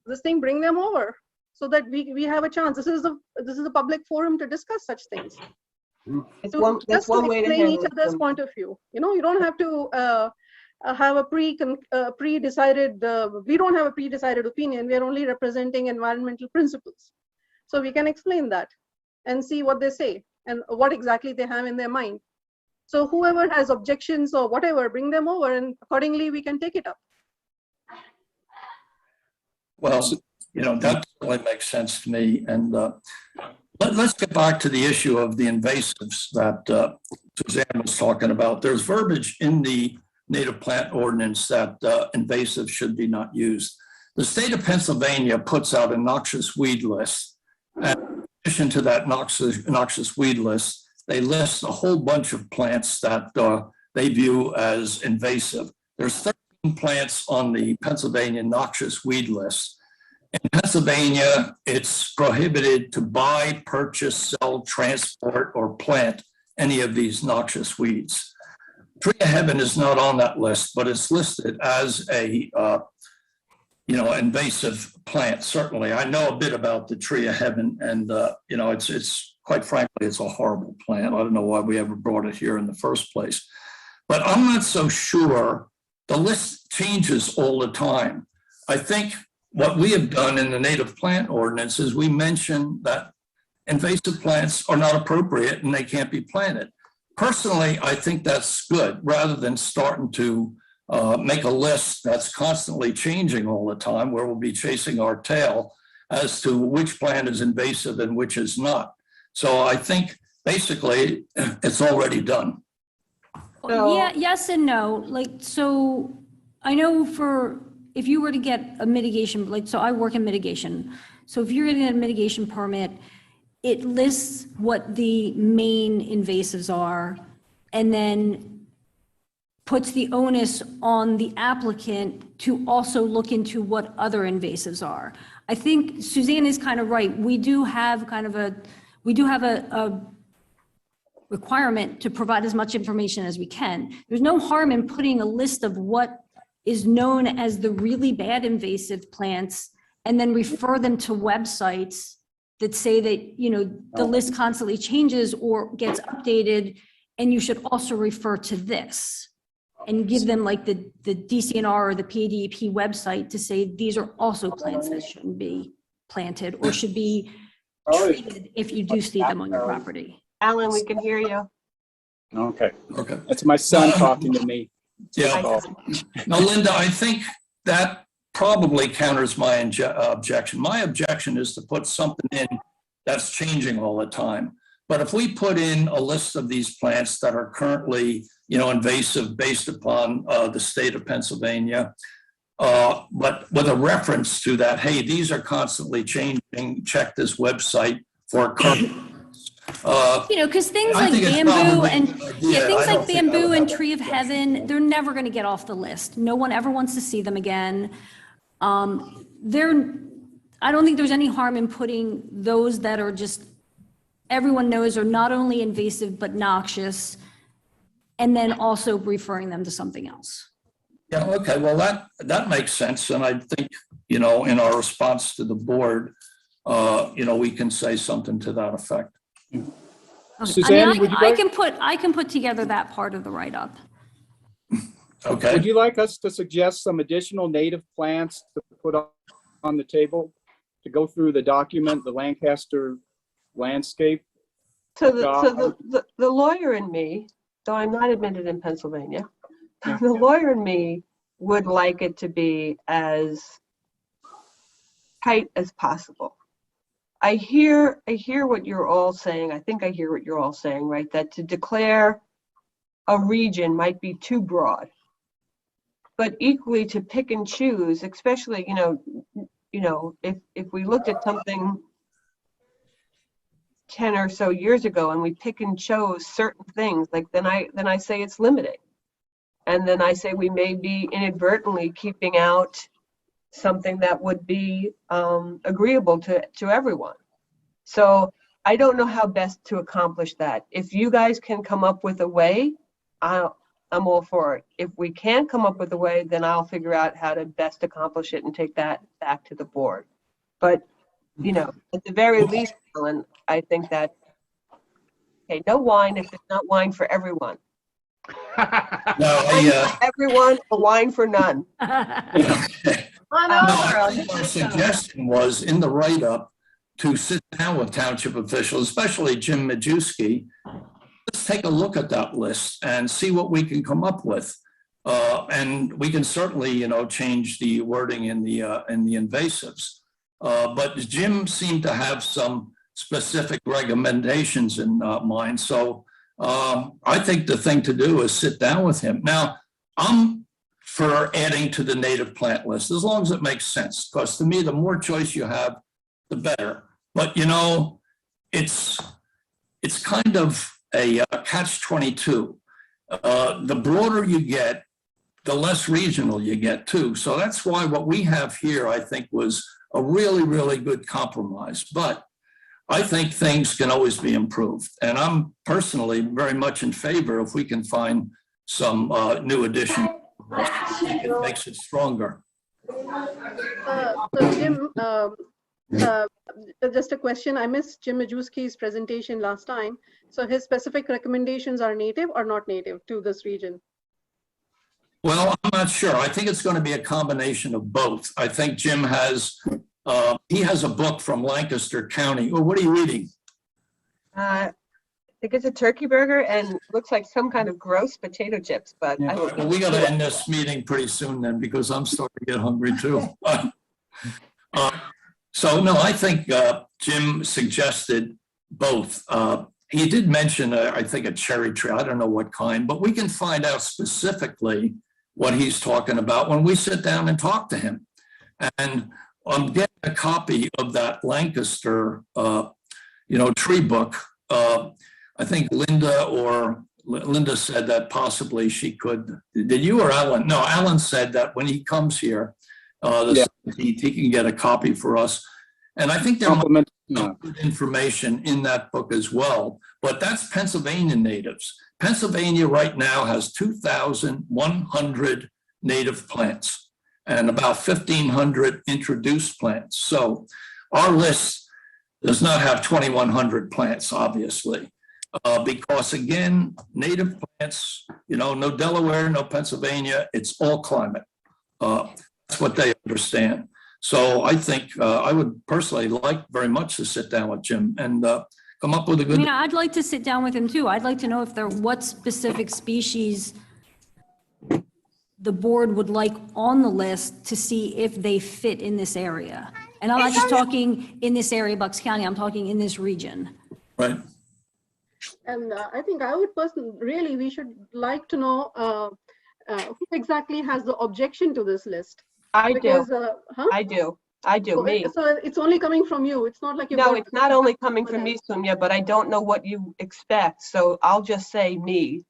this thing, bring them over so that we have a chance. This is a public forum to discuss such things. It's one way to explain handle each other's it. point of view. You know, you don't have to have a pre-decided. We don't have a pre-decided opinion. We are only representing environmental principles, so we can explain that and see what they say and what exactly they have in their mind. So whoever has objections or whatever, bring them over, and accordingly we can take it up. Well, you know, that totally makes sense to me. And let's get back to the issue of the invasives that Suzanne was talking about. There's verbiage in the native plant ordinance that invasives should be not used. The state of Pennsylvania puts out a noxious weed list. And in addition to that noxious weed list, they list a whole bunch of plants that they view as invasive. There's 13 plants on the Pennsylvania noxious weed list. In Pennsylvania, it's prohibited to buy, purchase, sell, transport, or plant any of these noxious weeds. Tree of Heaven is not on that list, but it's listed as a invasive plant. Certainly, I know a bit about the Tree of Heaven, and it's quite frankly, it's a horrible plant. I don't know why we ever brought it here in the first place, but I'm not so sure. The list changes all the time. I think what we have done in the native plant ordinance is we mention that invasive plants are not appropriate and they can't be planted. Personally, I think that's good rather than starting to make a list that's constantly changing all the time where we'll be chasing our tail as to which plant is invasive and which is not. So I think basically it's already done. Yeah, yes and no. Like, so I know if you were to get a mitigation, so I work in mitigation. So if you're getting a mitigation permit, it lists what the main invasives are and then puts the onus on the applicant to also look into what other invasives are. I think Suzanne is kind of right. We do have a requirement to provide as much information as we can. There's no harm in putting a list of what is known as the really bad invasive plants and then refer them to websites that say that, the list constantly changes or gets updated, and you should also refer to this and give them like the DCNR or the PADEP website to say these are also plants that shouldn't be planted or should be treated if you do see them on your property. Alan, we can hear you. Okay. Okay. That's my son talking to me. Yeah. Now, Linda, I think that probably counters my objection. My objection is to put something in that's changing all the time. But if we put in a list of these plants that are currently, invasive based upon the state of Pennsylvania, but with a reference to that, hey, these are constantly changing, check this website for current. Because things like bamboo and Tree of Heaven, they're never going to get off the list. No one ever wants to see them again. I don't think there's any harm in putting those that are just, everyone knows are not only invasive, but noxious, and then also referring them to something else. Yeah, okay, well, that makes sense. And I think, in our response to the board, we can say something to that effect. Suzanne, I can put together that part of the write-up. Okay. Would you like us to suggest some additional native plants to put on the table to go through the document, the Lancaster landscape? So the lawyer in me, though I'm not admitted in Pennsylvania, the lawyer in me would like it to be as tight as possible. I hear what you're all saying. I think I hear what you're all saying, right? That to declare a region might be too broad. But equally to pick and choose, especially, if we looked at something 10 or so years ago and we pick and chose certain things, like then I say it's limiting. And then I say we may be inadvertently keeping out something that would be agreeable to everyone. So I don't know how best to accomplish that. If you guys can come up with a way, I'm all for it. If we can't come up with a way, then I'll figure out how to best accomplish it and take that back to the board. But, at the very least, Ellen, I think that, okay, no wine if it's not wine for everyone. No, Wine for everyone, or wine for none. My suggestion was in the write-up to sit down with township officials, especially Jim Majewski. Let's take a look at that list and see what we can come up with. And we can certainly, change the wording in the invasives. But Jim seemed to have some specific recommendations in mind. So I think the thing to do is sit down with him. Now, I'm for adding to the native plant list, as long as it makes sense, because to me, the more choice you have, the better. But, it's kind of a catch-22. The broader you get, the less regional you get too. So that's why what we have here, I think, was a really, really good compromise. But I think things can always be improved. And I'm personally very much in favor if we can find some new addition. It makes it stronger. So Jim, just a question. I missed Jim Majewski's presentation last time. So his specific recommendations are native or not native to this region? Well, I'm not sure. I think it's going to be a combination of both. I think Jim has, he has a book from Lancaster County. Oh, what are you reading? I think it's a turkey burger and looks like some kind of gross potato chips, but Yeah. I don't Well, we got to end this meeting pretty soon then, because I'm starting to get hungry too. So no, I think Jim suggested both. He did mention, I think, a cherry tree. I don't know what kind, but we can find out specifically what he's talking about when we sit down and talk to him. And I'm getting a copy of that Lancaster, tree book. I think Linda said that possibly she could. Did you or Alan? No, Alan said that when he comes here, he can get a copy for us. And I think there might be some good information in that book as well. But that's Pennsylvania natives. Pennsylvania right now has 2,100 native plants and about 1,500 introduced plants. So our list does not have 2,100 plants, obviously. Because again, native plants, no Delaware, no Pennsylvania, it's all climate. That's what they understand. So I think I would personally like very much to sit down with Jim and come up with a good. I'd like to sit down with him too. I'd like to know what specific species the board would like on the list to see if they fit in this area. And I'm not just talking in this area, Bucks County, I'm talking in this region. Right. And I think I would personally, we should like to know who exactly has the objection to this list. I Because, do. huh? I do. Me. So it's only coming from you. It's not like you. No, it's not only coming from me, Soumya, but I don't know what you expect. So I'll just say me,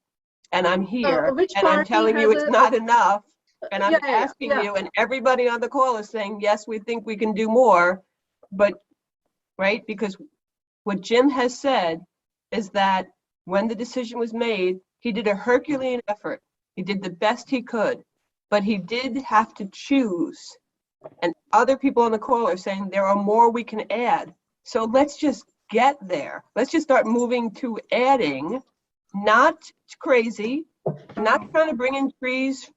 and I'm here, which and I'm party telling you has it's not enough. And I'm Yeah, asking yeah. you, and everybody on the call is saying, yes, we think we can do more. But, right, because what Jim has said is that when the decision was made, he did a Herculean effort. He did the best he could, but he did have to choose. And other people on the call are saying there are more we can add. So let's just get there. Let's just start moving to adding, not crazy, not trying to bring in trees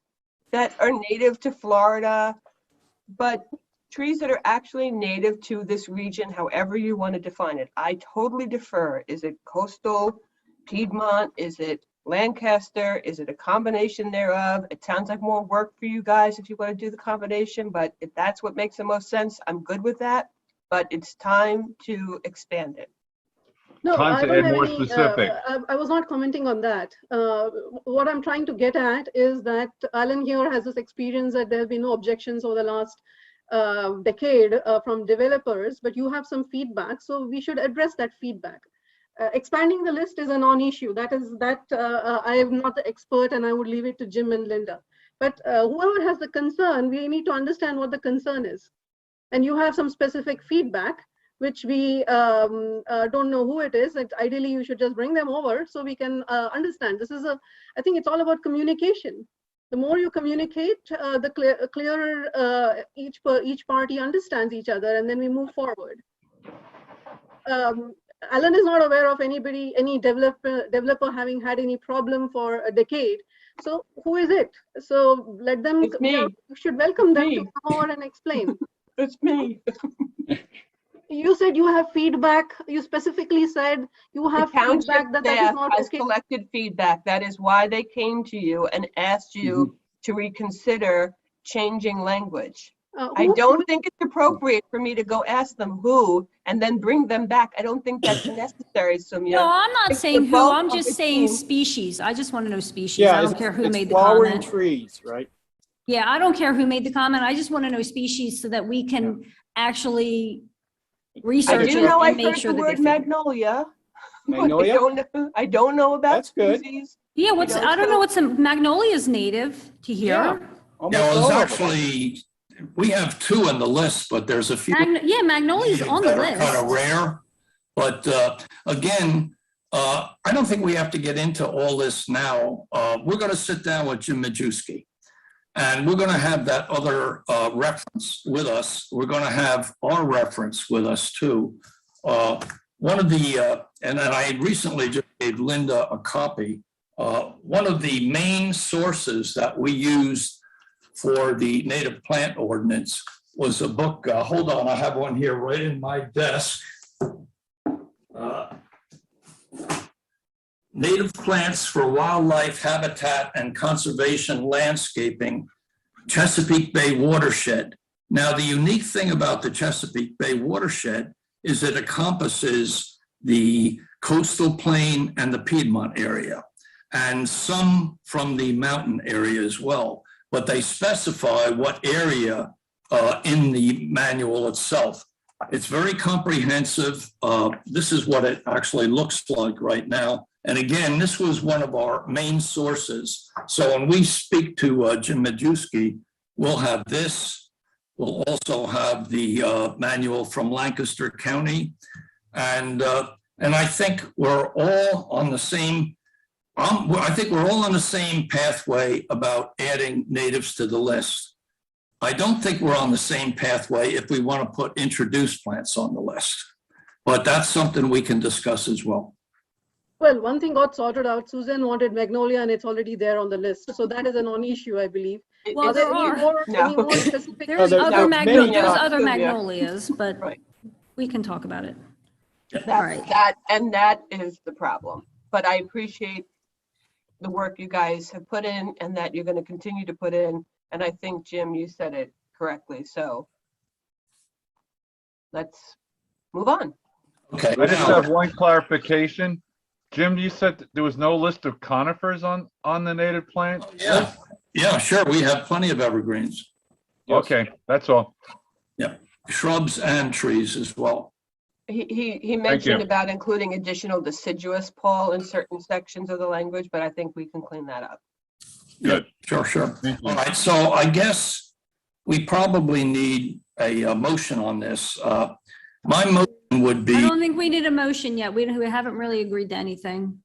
that are native to Florida, but trees that are actually native to this region, however you want to define it. I totally defer. Is it coastal, Piedmont? Is it Lancaster? Is it a combination thereof? It sounds like more work for you guys if you want to do the combination, but if that's what makes the most sense, I'm good with that. But it's time to expand it. No, Time I to don't add have more any, specific. I was not commenting on that. What I'm trying to get at is that Alan here has this experience that there have been no objections over the last decade from developers, but you have some feedback, so we should address that feedback. Expanding the list is a non-issue. I am not the expert, and I would leave it to Jim and Linda. But whoever has the concern, we need to understand what the concern is. And you have some specific feedback, which we don't know who it is. And ideally, you should just bring them over so we can understand. I think it's all about communication. The more you communicate, the clearer each party understands each other, and then we move forward. Alan is not aware of any developer having had any problem for a decade. So who is it? So let them, It's me. you should welcome them me. to come over and explain. It's me. You said you have feedback. You specifically said you have The township feedback that is staff not has okay. collected feedback. That is why they came to you and asked you to reconsider changing language. I don't think it's appropriate for me to go ask them who and then bring them back. I don't think that's necessary, Sumya. No, I'm not It's saying the who, bulk I'm of just the saying team. species. I just want to know species. Yeah, I don't care who it's made the flowering comment. trees, right? Yeah, I don't care who made the comment. I just want to know species so that we can actually I research do it know I and make heard sure the that word they fit. magnolia. but Magnolia? I don't know about That's good. species. Yeah, know, I don't know so- what's Magnolia's native to Yeah. here. Almost Yeah, all well, of it's them. actually, we have 2 on the list, but there's a few Yeah, Magnolia's on the that are kind of list. rare. But again, I don't think we have to get into all this now. We're going to sit down with Jim Majewski, and we're going to have that other reference with us. We're going to have our reference with us too. One of the, and I recently just gave Linda a copy. One of the main sources that we used for the native plant ordinance was a book. Hold on, I have one here right in my desk. Native Plants for Wildlife Habitat and Conservation Landscaping, Chesapeake Bay Watershed. Now, the unique thing about the Chesapeake Bay Watershed is it encompasses the coastal plain and the Piedmont area, and some from the mountain area as well. But they specify what area in the manual itself. It's very comprehensive. This is what it actually looks like right now. And again, this was one of our main sources. So when we speak to Jim Majewski, we'll have this. We'll also have the manual from Lancaster County. And I think we're all on the same, I think we're all on the same pathway about adding natives to the list. I don't think we're on the same pathway if we want to put introduced plants on the list, but that's something we can discuss as well. Well, one thing got sorted out. Susan wanted magnolia, and it's already there on the list. So that is a non-issue, I believe. Well, Are there there any are. more, No. any more specific? There's there- other many there's not. other Yeah. magnolias, but Right. we can talk about it. That's right. that is the problem. But I appreciate the work you guys have put in and that you're going to continue to put in. And I think, Jim, you said it correctly. So let's move on. Okay. I just now- have one clarification. Jim, you said that there was no list of conifers on the native plant? Yeah, yeah, sure. We have plenty of evergreens, Yes. Okay, that's all. shrubs and trees as well. He mentioned you. about including additional deciduous, Paul, in certain sections of the language, but I think we can clean that up. Good. Sure. Thank you. All right, so I guess we probably need a motion on this. My motion would I be, don't think we need a motion yet. We haven't really agreed to anything.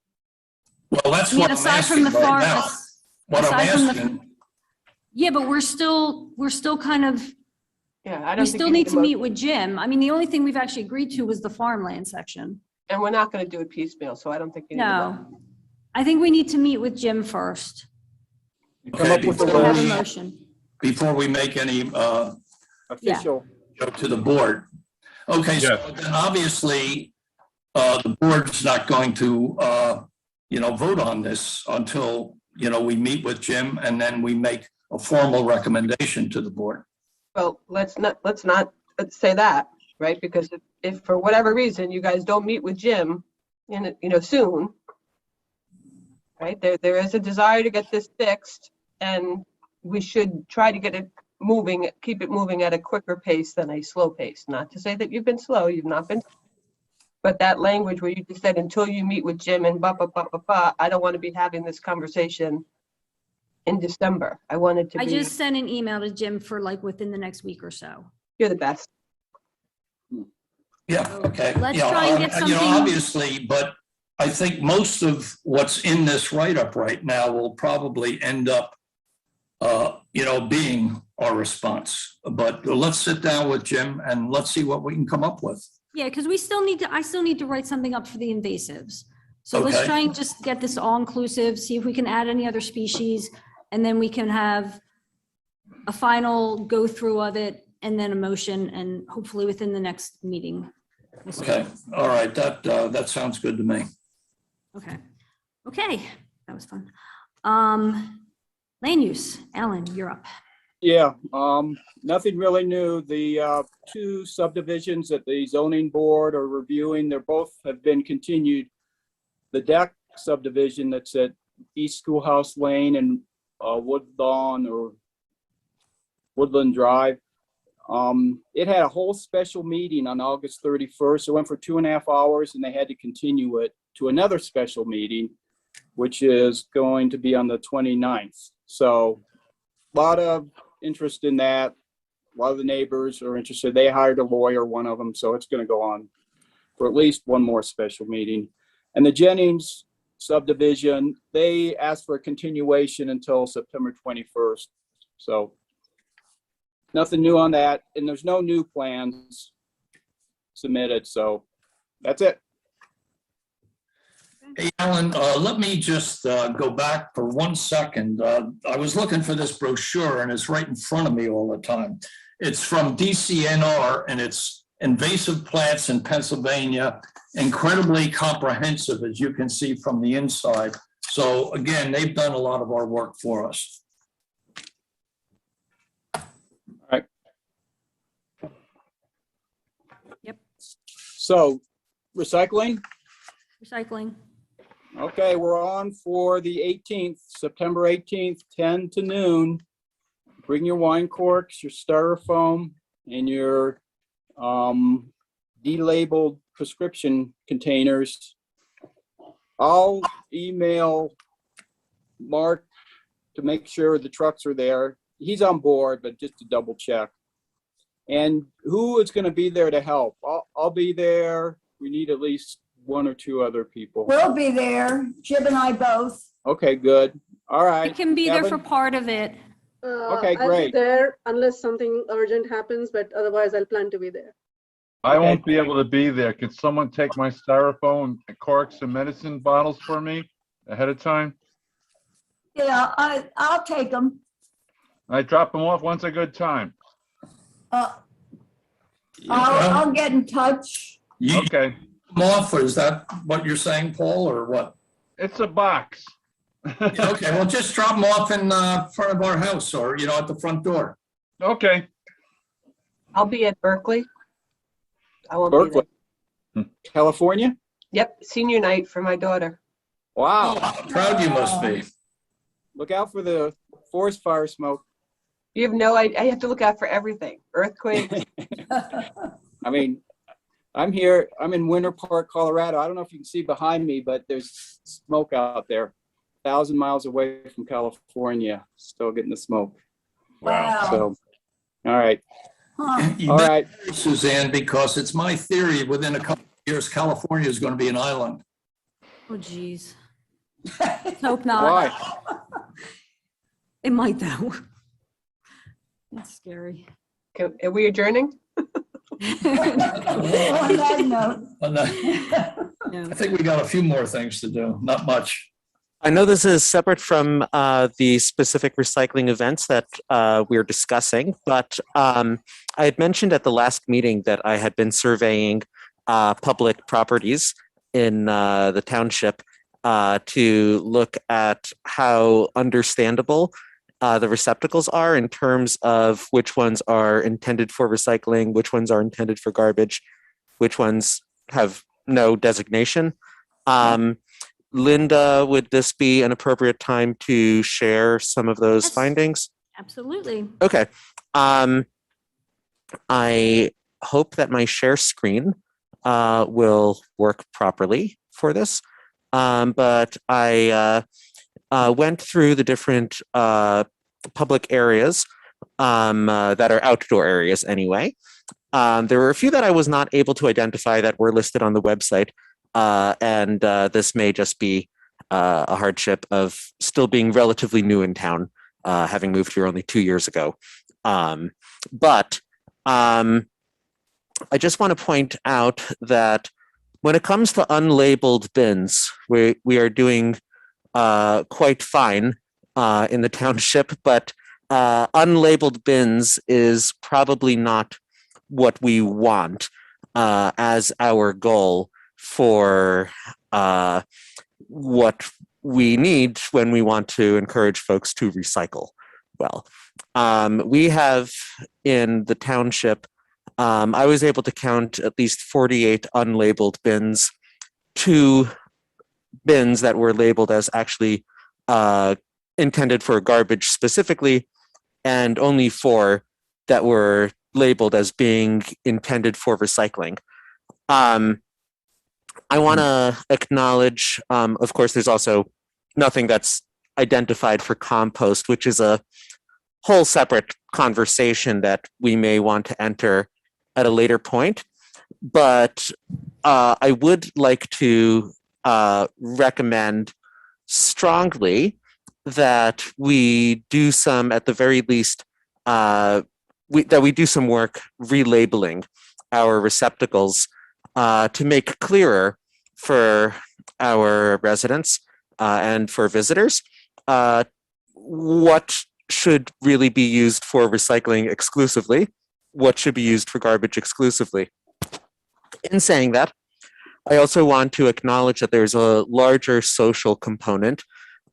well, that's I mean, what I'm aside from asking the right now. forest. What I'm aside from the- asking, Yeah, but we're still kind of, Yeah, I we don't think still you need a to meet motion. with Jim. I mean, the only thing we've actually agreed to was the farmland section. And we're not going to do it piecemeal, so I don't think you need a vote. No, I think we need to meet with Jim first. Come Okay, up with a So we have a word, motion. before we make any official. go to the board. Okay, so Yes. then obviously, the board's not going to vote on this until, we meet with Jim and then we make a formal recommendation to the board. Well, let's not say that, right? Because if for whatever reason you guys don't meet with Jim soon, right? There is a desire to get this fixed, and we should try to get it moving, keep it moving at a quicker pace than a slow pace. Not to say that you've been slow, you've not been, but that language where you just said, until you meet with Jim and I don't want to be having this conversation in December. I wanted to I be, just sent an email to Jim for like within the next week or so. you're the best. Yeah, okay. Let's try and get something. Obviously, but I think most of what's in this write-up right now will probably end up, being our response. But let's sit down with Jim and let's see what we can come up with. Yeah, because I still need to write something up for the invasives. So let's Okay. try and just get this all inclusive, see if we can add any other species, and then we can have a final go through of it and then a motion, and hopefully within the next meeting. Okay, all right, that sounds good to me. Okay, that was fun. Land use, Alan, you're up. Yeah, nothing really new. The two subdivisions that the zoning board are reviewing, they're both have been continued. The deck subdivision that's at East Schoolhouse Lane and Woodlawn Woodland Drive. It had a whole special meeting on August 31st. It went for 2.5 hours and they had to continue it to another special meeting, which is going to be on the 29th. So a lot of interest in that. A lot of the neighbors are interested. They hired a lawyer, one of them, so it's going to go on for at least one more special meeting. And the Jennings subdivision, they asked for a continuation until September 21st. So nothing new on that. And there's no new plans submitted. So that's it. Hey, Alan, let me just go back for 1 second. I was looking for this brochure and it's right in front of me all the time. It's from DCNR and it's invasive plants in Pennsylvania, incredibly comprehensive, as you can see from the inside. So again, they've done a lot of our work for us. All right. Yep. So recycling. Okay, we're on for the 18th, September 18th, 10 to noon. Bring your wine corks, your styrofoam, and your delabeled prescription containers. I'll email Mark to make sure the trucks are there. He's on board, but just to double check. And who is going to be there to help? I'll be there. We need at least 1 or 2 other people. We'll be there, Jim and I both. Okay, good. All I right. can be there Kevin? for part of it. Okay, I'll be great. there unless something urgent happens, but otherwise I'll plan to be there. I won't be able to be there. Could someone take my styrofoam corks and medicine bottles for me ahead of time? Yeah, I'll take them. I drop them off once a good time. I'll get in touch. You Okay, come off, or is that what you're saying, Paul, or what? it's a box. Okay, well, just drop them off in front of our house or, at the front door. Okay, I'll be at Berkeley. I won't be Berkeley, there. California? Yep, senior night for my daughter. Wow. Oh, how proud you must be. Look out for the forest fire smoke. You have no idea. I have to look out for everything. Earthquakes. I mean, I'm here, I'm in Winter Park, Colorado. I don't know if you can see behind me, but there's smoke out there. 1,000 miles away from California, still getting the smoke. Wow. So, all right. Huh. You All bet, right. Suzanne, because it's my theory within a couple of years, California is going to be an island. Oh, geez. Hope not. Why? It might though. That's scary. Are we adjourning? On that note, And, No. I think we got a few more things to do, not much. I know this is separate from the specific recycling events that we're discussing, but I had mentioned at the last meeting that I had been surveying public properties in the township, to look at how understandable the receptacles are in terms of which ones are intended for recycling, which ones are intended for garbage, which ones have no designation. Linda, would this be an appropriate time to share some of those Yes. findings? Absolutely. Okay. I hope that my share screen will work properly for this. But I went through the different public areas that are outdoor areas anyway. There were a few that I was not able to identify that were listed on the website. And this may just be a hardship of still being relatively new in town, having moved here only 2 years ago. But I just want to point out that when it comes to unlabeled bins, we are doing quite fine in the township, but unlabeled bins is probably not what we want as our goal for what we need when we want to encourage folks to recycle well. We have in the township, I was able to count at least 48 unlabeled bins, 2 bins that were labeled as actually intended for garbage specifically, and only 4 that were labeled as being intended for recycling. I want to acknowledge, of course, there's also nothing that's identified for compost, which is a whole separate conversation that we may want to enter at a later point. But I would like to recommend strongly that we do some, at the very least, that we do some work relabeling our receptacles to make clearer for our residents and for visitors what should really be used for recycling exclusively, what should be used for garbage exclusively. In saying that, I also want to acknowledge that there's a larger social component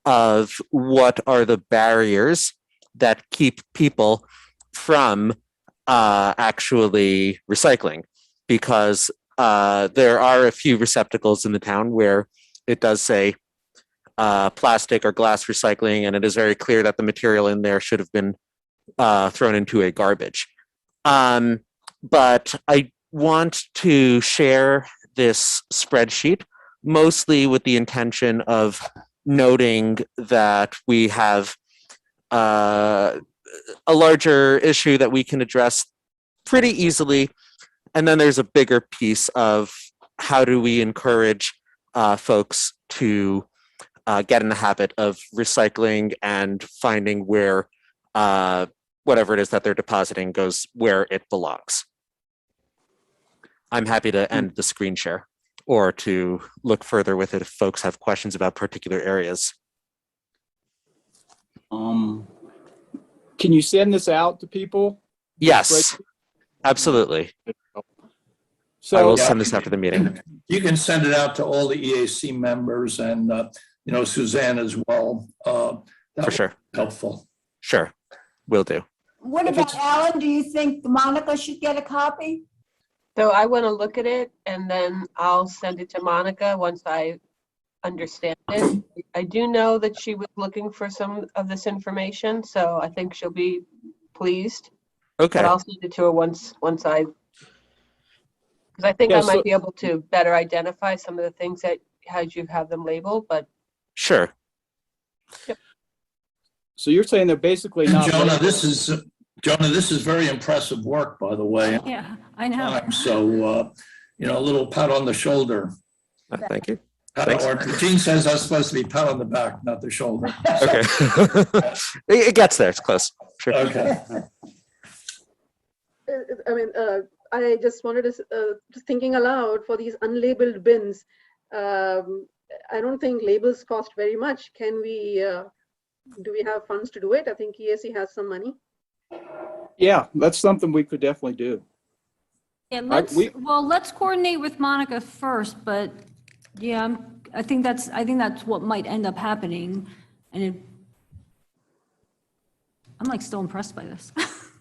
of what are the barriers that keep people from actually recycling, because there are a few receptacles in the town where it does say plastic or glass recycling, and it is very clear that the material in there should have been thrown into a garbage. But I want to share this spreadsheet mostly with the intention of noting that we have a larger issue that we can address pretty easily. And then there's a bigger piece of how do we encourage folks to get in the habit of recycling and finding where whatever it is that they're depositing goes where it belongs. I'm happy to end the screen share or to look further with it if folks have questions about particular areas. Can you send this out to people? Yes, absolutely. So I will send this after the meeting. You can send it out to all the EAC members and, Suzanne as well. For sure. Helpful. Sure, will do. What If about it's- Alan? Do you think Monica should get a copy? So I want to look at it and then I'll send it to Monica once I understand it. I do know that she was looking for some of this information, so I think she'll be pleased. Okay. But I'll send it to her once I, because I think Yeah, I might so- be able to better identify some of the things that, as you have them labeled, but Sure. So you're saying they're basically And not. Jonah, this is very impressive work, by the way. Yeah, I know. So, a little pat on the shoulder. Thank you. Pat, Thanks. or Gene says that's supposed to be pat on the back, not the shoulder. Okay. It gets there. It's close. Sure. Okay. I just wanted to, just thinking aloud for these unlabeled bins. I don't think labels cost very much. Can we, do we have funds to do it? I think EAC has some money. Yeah, that's something we could definitely do. Yeah, let's coordinate with Monica first, but yeah, I'm I think that's what might end up happening. And I'm like still impressed by this.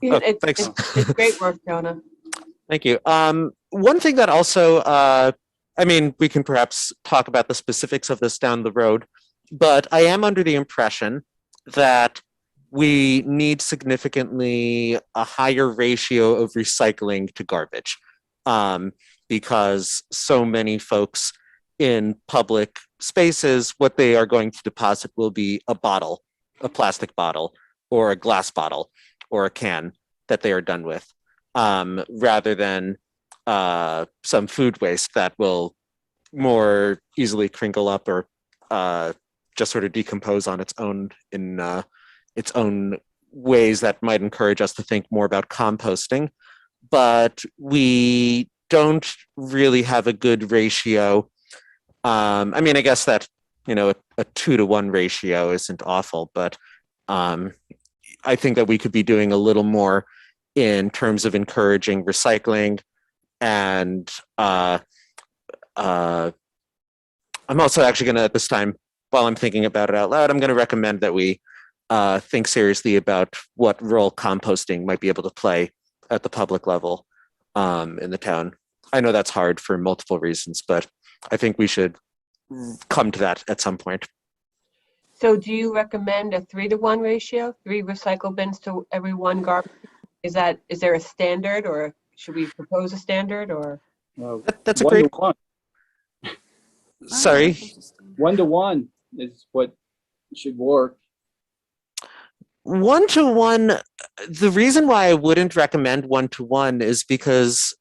Oh, thanks. It's great work, Jonah. Thank you. One thing that also, I mean, we can perhaps talk about the specifics of this down the road, but I am under the impression that we need significantly a higher ratio of recycling to garbage, because so many folks in public spaces, what they are going to deposit will be a bottle, a plastic bottle, or a glass bottle, or a can that they are done with, rather than some food waste that will more easily crinkle up or just sort of decompose on its own in its own ways that might encourage us to think more about composting. But we don't really have a good ratio. I mean, I guess that, you know, a 2-to-1 ratio isn't awful, but I think that we could be doing a little more in terms of encouraging recycling. And I'm also actually going to, at this time, while I'm thinking about it out loud, I'm going to recommend that we think seriously about what role composting might be able to play at the public level in the town. I know that's hard for multiple reasons, but I think we should come to that at some point. So do you recommend a 3-to-1 ratio, 3 recycle bins to every 1 garbage? Is there a standard, or should we propose a standard, or? That's a great. 1-to-1. Sorry. 1-to-1 is what should work. 1-to-1. The reason why I wouldn't recommend 1-to-1 is because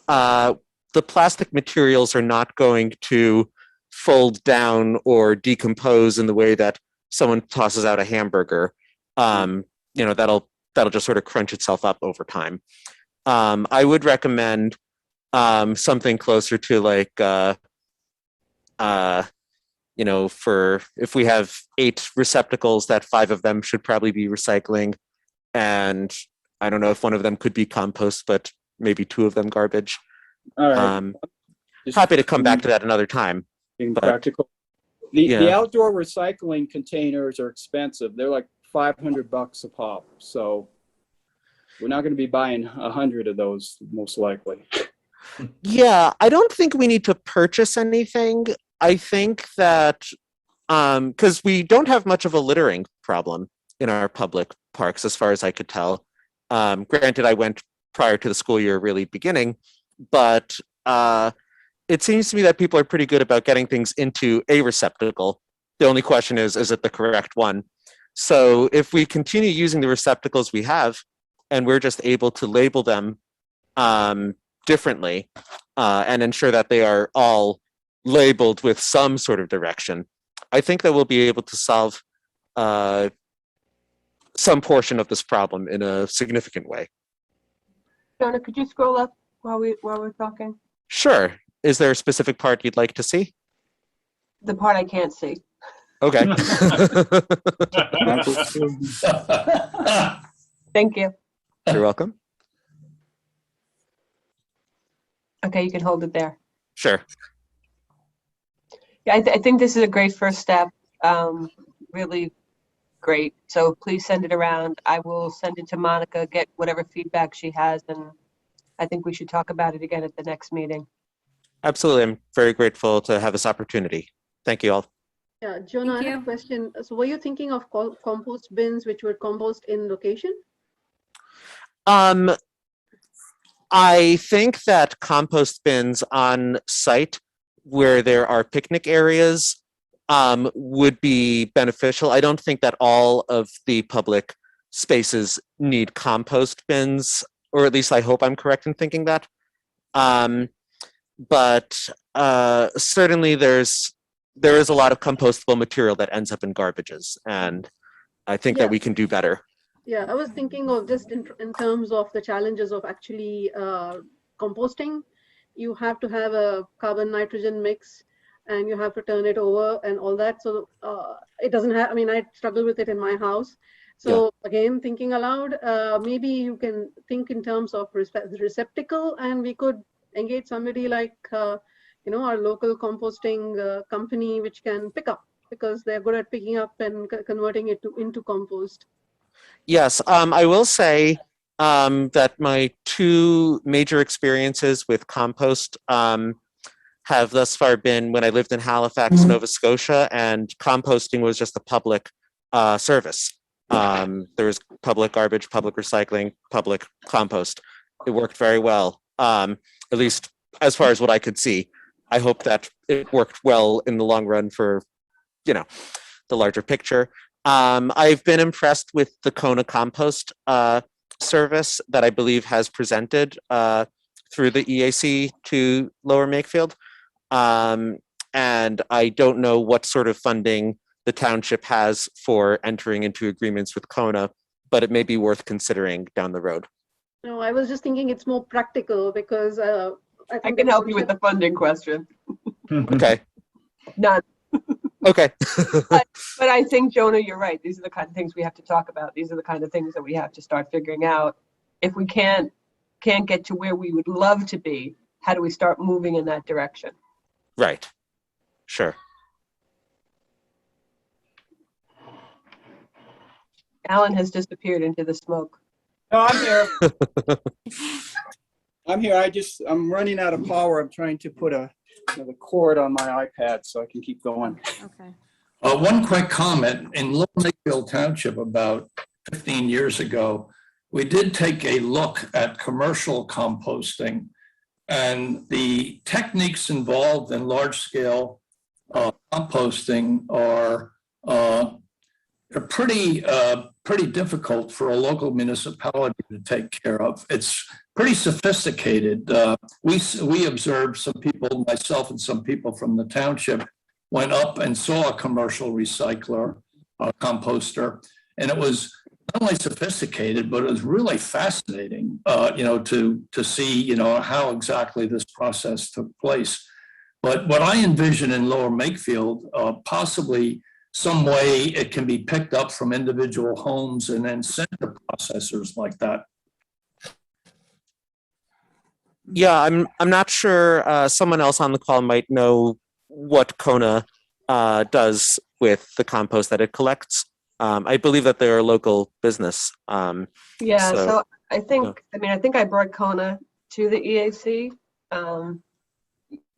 the plastic materials are not going to fold down or decompose in the way that someone tosses out a hamburger. You know, that'll just sort of crunch itself up over time. I would recommend something closer to like, you know, for if we have 8 receptacles, that 5 of them should probably be recycling. And I don't know if one of them could be compost, but maybe 2 of them garbage. All right. Happy to come back to that another time. Being but, practical. The outdoor recycling containers are expensive. They're like $500 a pop. So we're not going to be buying 100 of those, most likely. Yeah, I don't think we need to purchase anything. I think that because we don't have much of a littering problem in our public parks, as far as I could tell. Granted, I went prior to the school year really beginning, but it seems to me that people are pretty good about getting things into a receptacle. The only question is it the correct one? So if we continue using the receptacles we have, and we're just able to label them differently and ensure that they are all labeled with some sort of direction, I think that we'll be able to solve some portion of this problem in a significant way. Jonah, could you scroll up while we're talking? Sure. Is there a specific part you'd like to see? The part I can't see. Okay. Thank you. You're welcome. Okay, you can hold it there. Sure. Yeah, I think this is a great first step. Really great. So please send it around. I will send it to Monica, get whatever feedback she has, and I think we should talk about it again at the next meeting. Absolutely. I'm very grateful to have this opportunity. Thank you all. Yeah, Jonah, I have a question. So were you thinking of compost bins which would compost in location? I think that compost bins on site where there are picnic areas would be beneficial. I don't think that all of the public spaces need compost bins, or at least I hope I'm correct in thinking that. But certainly there is a lot of compostable material that ends up in garbages, and I think that we can do better. Yeah, I was thinking of just in terms of the challenges of actually composting. You have to have a carbon nitrogen mix, and you have to turn it over and all that. So it doesn't have, I mean, I struggle with it in my house. So again, thinking aloud, maybe you can think in terms of receptacle, and we could engage somebody like our local composting company, which can pick up, because they're good at picking up and converting it into compost. Yes, I will say that my two major experiences with compost have thus far been when I lived in Halifax, Nova Scotia, and composting was just a public service. There was public garbage, public recycling, public compost. It worked very well, at least as far as what I could see. I hope that it worked well in the long run for, the larger picture. I've been impressed with the Kona compost service that I believe has presented through the EAC to Lower Makefield. And I don't know what sort of funding the township has for entering into agreements with Kona, but it may be worth considering down the road. No, I was just thinking it's more practical because I can help you with the funding question. Okay. None. Okay. But I think, Jonah, you're right. These are the kind of things we have to talk about. These are the kind of things that we have to start figuring out. If we can't get to where we would love to be, how do we start moving in that direction? Right. Sure. Alan has disappeared into the smoke. No, I'm here. I'm here. I'm running out of power. I'm trying to put another cord on my iPad so I can keep going. Okay. One quick comment. In Lower Makefield Township about 15 years ago, we did take a look at commercial composting, and the techniques involved in large-scale composting are pretty difficult for a local municipality to take care of. It's pretty sophisticated. We observed some people, myself and some people from the township, went up and saw a commercial recycler, a composter, and it was not only sophisticated, but it was really fascinating, to see, how exactly this process took place. But what I envision in Lower Makefield, possibly some way it can be picked up from individual homes and then sent to processors like that. Yeah, I'm not sure. Someone else on the call might know what Kona does with the compost that it collects. I believe that they're a local business. So I think I brought Kona to the EAC.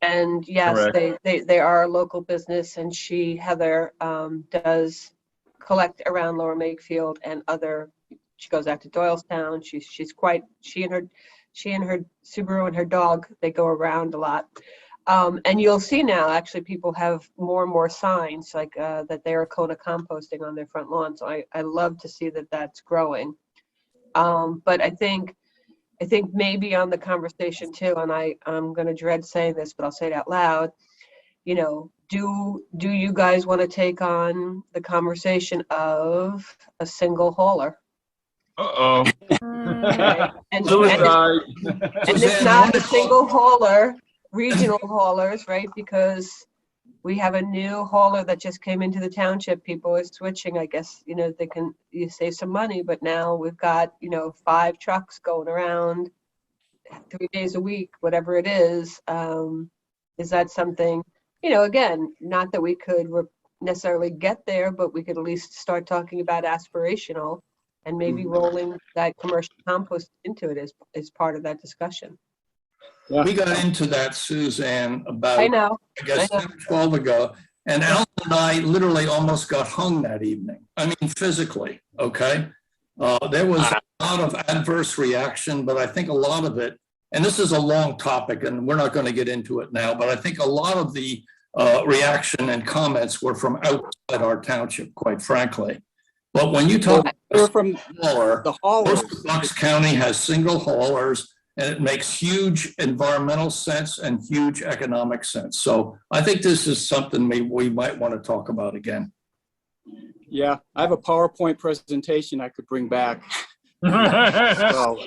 And yes, they are a local business, and Heather does collect around Lower Makefield and she goes out to Doylestown. She and her Subaru and her dog, they go around a lot. And you'll see now, actually, people have more and more signs like that they're Kona composting on their front lawn. So I love to see that that's growing. But I think maybe on the conversation too, and I'm going to dread saying this, but I'll say it out loud, do you guys want to take on the conversation of a single hauler? Uh-oh. Okay. And Suicide. it's not a single hauler, regional haulers, right? Because we have a new hauler that just came into the township. People are switching. I guess, you save some money, but now we've got, 5 trucks going around 3 days a week, whatever it is. Is that something, again, not that we could necessarily get there, but we could at least start talking about aspirational and maybe rolling that commercial compost into it as part of that discussion. Yeah. We got into that, Suzanne, about, I know. 10 or 12 ago, and Alan and I literally almost got hung that evening. I mean, physically, okay? There was a lot of adverse reaction, but I think a lot of it, and this is a long topic, and we're not going to get into it now, but I think a lot of the reaction and comments were from outside our township, quite frankly. But when you talk from the haulers, most of Bucks County has single haulers, and it makes huge environmental sense and huge economic sense. So I think this is something we might want to talk about again. Yeah, I have a PowerPoint presentation I could bring back. So,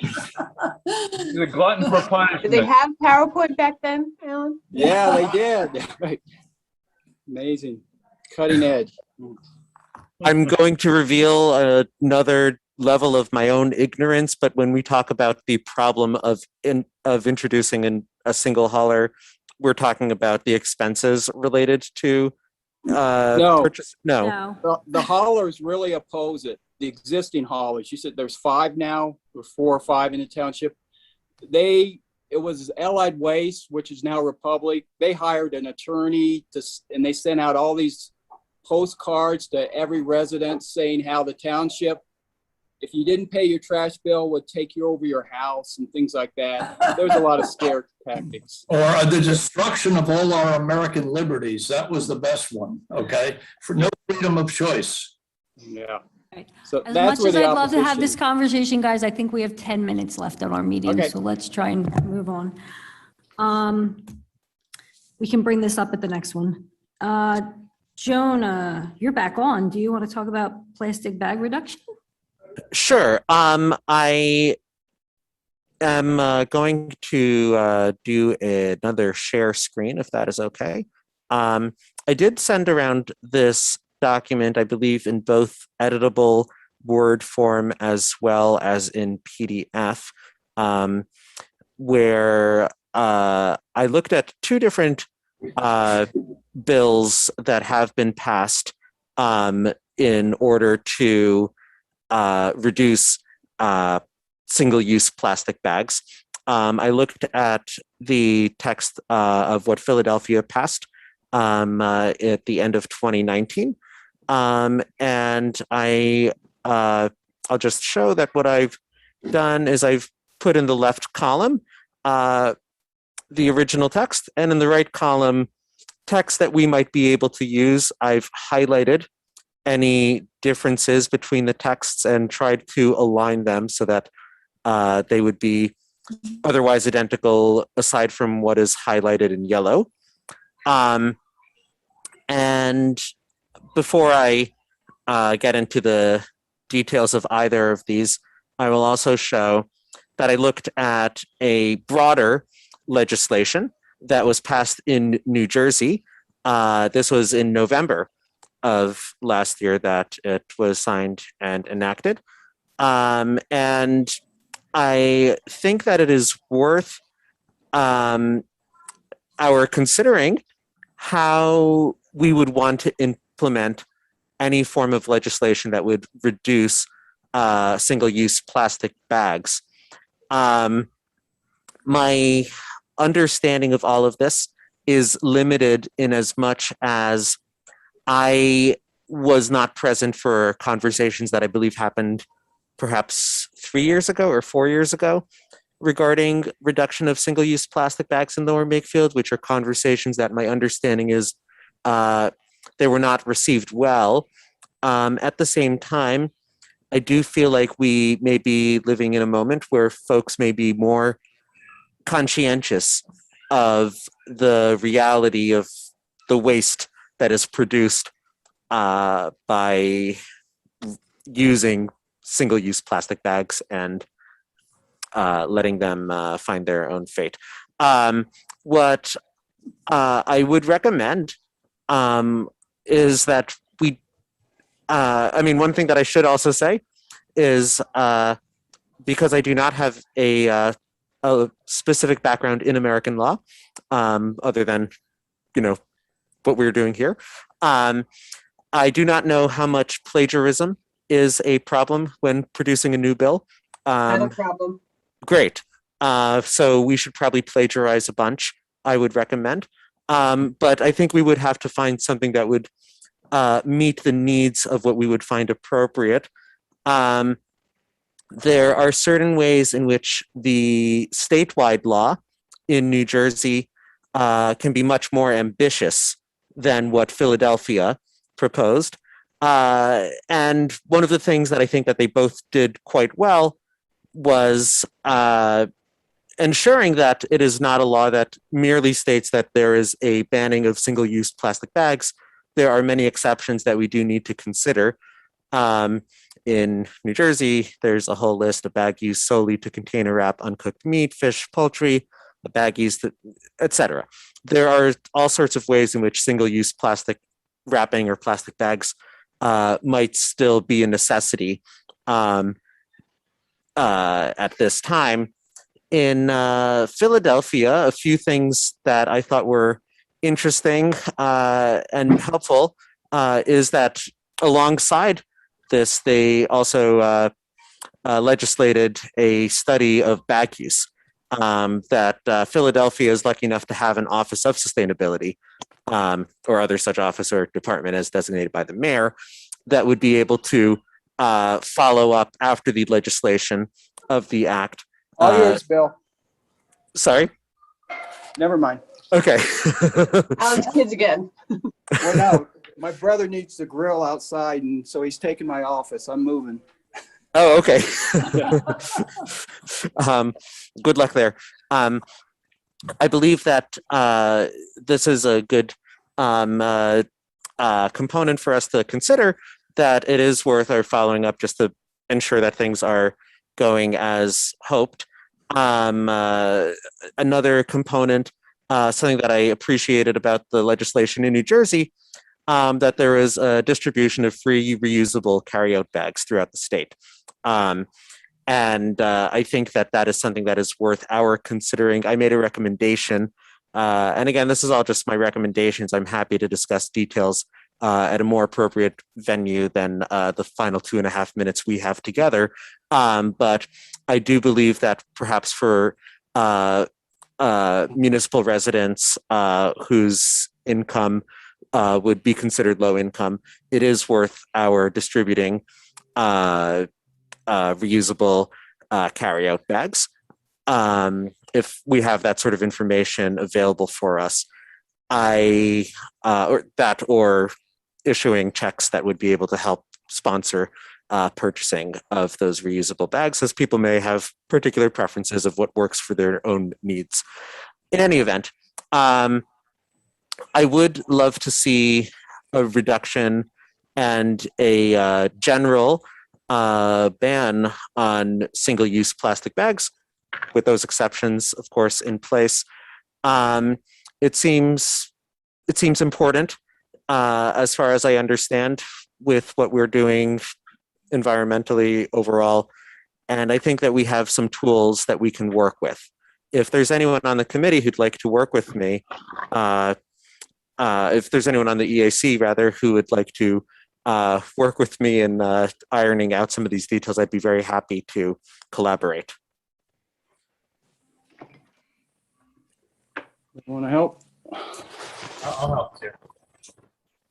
He's a glutton for punishment. Did they have PowerPoint back then, Alan? yeah, they did. Right. Amazing. Cutting edge. I'm going to reveal another level of my own ignorance, but when we talk about the problem of introducing a single hauler we're talking about the expenses related to No. purchase? No. No. The haulers really oppose it. The existing haulers, you said there's 5 now, or 4 or 5 in the township. It was Allied Waste, which is now Republic. They hired an attorney and they sent out all these postcards to every resident saying how the township, if you didn't pay your trash bill, would take you over your house and things like that. There's a lot of scare tactics. Or the destruction of all our American liberties. That was the best one, okay? For no freedom of choice. Yeah. Right. So As that's much where as the I'd love to have this opposition. conversation, guys, I think we have 10 minutes left on our meeting, Okay. so let's try and move on. We can bring this up at the next one. Joan, you're back on. Do you want to talk about plastic bag reduction? Sure. I am going to do another share screen, if that is okay. I did send around this document, I believe, in both editable Word form as well as in PDF, where I looked at 2 different bills that have been passed in order to reduce single-use plastic bags. I looked at the text of what Philadelphia passed at the end of 2019. And I'll just show that what I've done is I've put in the left column the original text, and in the right column, text that we might be able to use. I've highlighted any differences between the texts and tried to align them so that they would be otherwise identical aside from what is highlighted in yellow. And before I get into the details of either of these, I will also show that I looked at a broader legislation that was passed in New Jersey. This was in November of last year that it was signed and enacted. And I think that it is worth our considering how we would want to implement any form of legislation that would reduce single-use plastic bags. My understanding of all of this is limited in as much as I was not present for conversations that I believe happened perhaps 3 years ago or 4 years ago regarding reduction of single-use plastic bags in Lower Makefield, which are conversations that my understanding is they were not received well. At the same time, I do feel like we may be living in a moment where folks may be more conscientious of the reality of the waste that is produced by using single-use plastic bags and letting them find their own fate. What I would recommend is that we, one thing that I should also say is because I do not have a specific background in American law, other than, what we're doing here. I do not know how much plagiarism is a problem when producing a new bill. Not a problem. Great. So we should probably plagiarize a bunch, I would recommend. But I think we would have to find something that would meet the needs of what we would find appropriate. There are certain ways in which the statewide law in New Jersey can be much more ambitious than what Philadelphia proposed. And one of the things that I think that they both did quite well was ensuring that it is not a law that merely states that there is a banning of single-use plastic bags. There are many exceptions that we do need to consider. In New Jersey, there's a whole list of bag used solely to container wrap uncooked meat, fish, poultry, a bag used, etc. There are all sorts of ways in which single-use plastic wrapping or plastic bags might still be a necessity at this time. in Philadelphia, a few things that I thought were interesting and helpful is that alongside this, they also legislated a study of bag use. That Philadelphia is lucky enough to have an Office of Sustainability or other such office or department as designated by the mayor that would be able to follow up after the legislation of the act. All yours, Bill. Sorry? Never mind. Okay. Alan's kids again. Well, no, my brother needs the grill outside, and so he's taking my office. I'm moving. Oh, okay. Good luck there. I believe that this is a good component for us to consider, that it is worth our following up just to ensure that things are going as hoped. Another component, something that I appreciated about the legislation in New Jersey, that there is a distribution of free reusable carryout bags throughout the state. And I think that that is something that is worth our considering. I made a recommendation, and again, this is all just my recommendations. I'm happy to discuss details at a more appropriate venue than the final 2.5 minutes we have together. But I do believe that perhaps for municipal residents whose income would be considered low income, it is worth our distributing reusable carryout bags. If we have that sort of information available for us, or issuing checks that would be able to help sponsor purchasing of those reusable bags, as people may have particular preferences of what works for their own needs. In any event, I would love to see a reduction and a general ban on single-use plastic bags, with those exceptions, of course, in place. It seems important, as far as I understand, with what we're doing environmentally overall, and I think that we have some tools that we can work with. If there's anyone on the committee who'd like to work with me, if there's anyone on the EAC rather who would like to work with me in ironing out some of these details, I'd be very happy to collaborate. Want to help? I'll help too.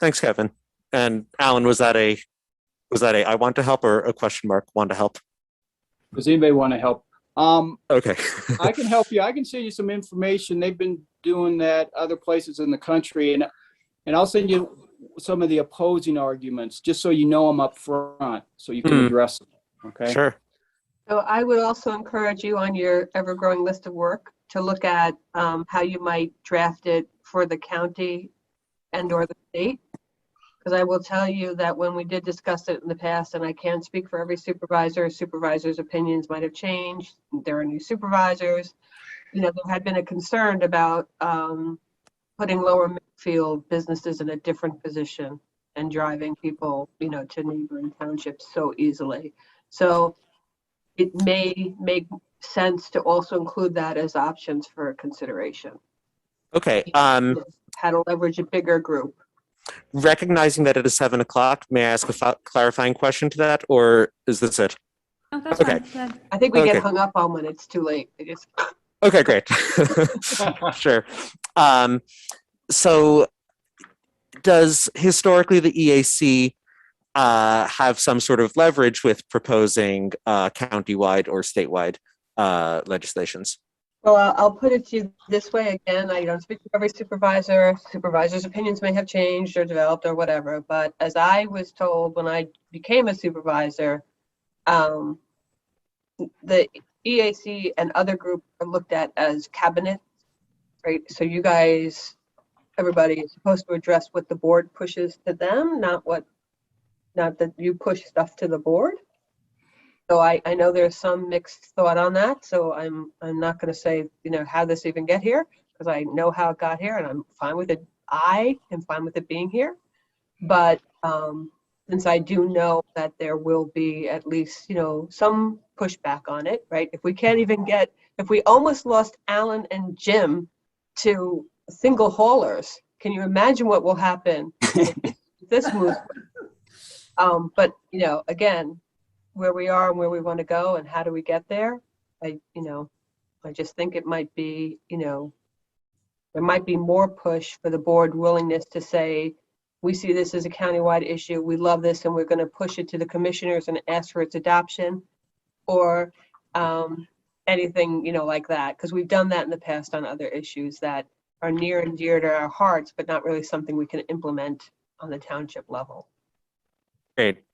Thanks, Kevin. And Alan, was that a I want to help or a question mark want to help? Does anybody want to help? Okay. I can help you. I can send you some information. They've been doing that other places in the country, and I'll send you some of the opposing arguments just so you know them up front, so you can address them. Okay. Sure. So I would also encourage you on your ever-growing list of work to look at how you might draft it for the county and or the state. Because I will tell you that when we did discuss it in the past, and I can't speak for every supervisor, supervisors' opinions might have changed. There are new supervisors. You know, there had been a concern about putting lower Makefield businesses in a different position and driving people, you know, to neighboring townships so easily. So it may make sense to also include that as options for consideration. Okay. How to leverage a bigger group. Recognizing that it is 7 o'clock, may I ask a clarifying question to that, or is this it? Oh, that's Okay. fine. Go ahead. I think we Okay. get hung up on when it's too late. I guess. Okay, great. Sure. So does historically the EAC have some sort of leverage with proposing countywide or statewide legislations? Well, I'll put it to you this way again. I don't speak for every supervisor. Supervisors' opinions may have changed or developed or whatever. But as I was told when I became a supervisor, the EAC and other groups are looked at as cabinet, right? So you guys, everybody is supposed to address what the board pushes to them, not that you push stuff to the board. So I know there's some mixed thought on that. So I'm not going to say, you know, how this even get here, because I know how it got here and I'm fine with it. I am fine with it being here. But since I do know that there will be at least, some pushback on it, right? If we almost lost Alan and Jim to single haulers, can you imagine what will happen if this moves? But, again, where we are and where we want to go and how do we get there? I just think it might be, there might be more push for the board willingness to say, we see this as a countywide issue. We love this and we're going to push it to the commissioners and ask for its adoption, or anything, like that. Because we've done that in the past on other issues that are near and dear to our hearts, but not really something we can implement on the township level. Great.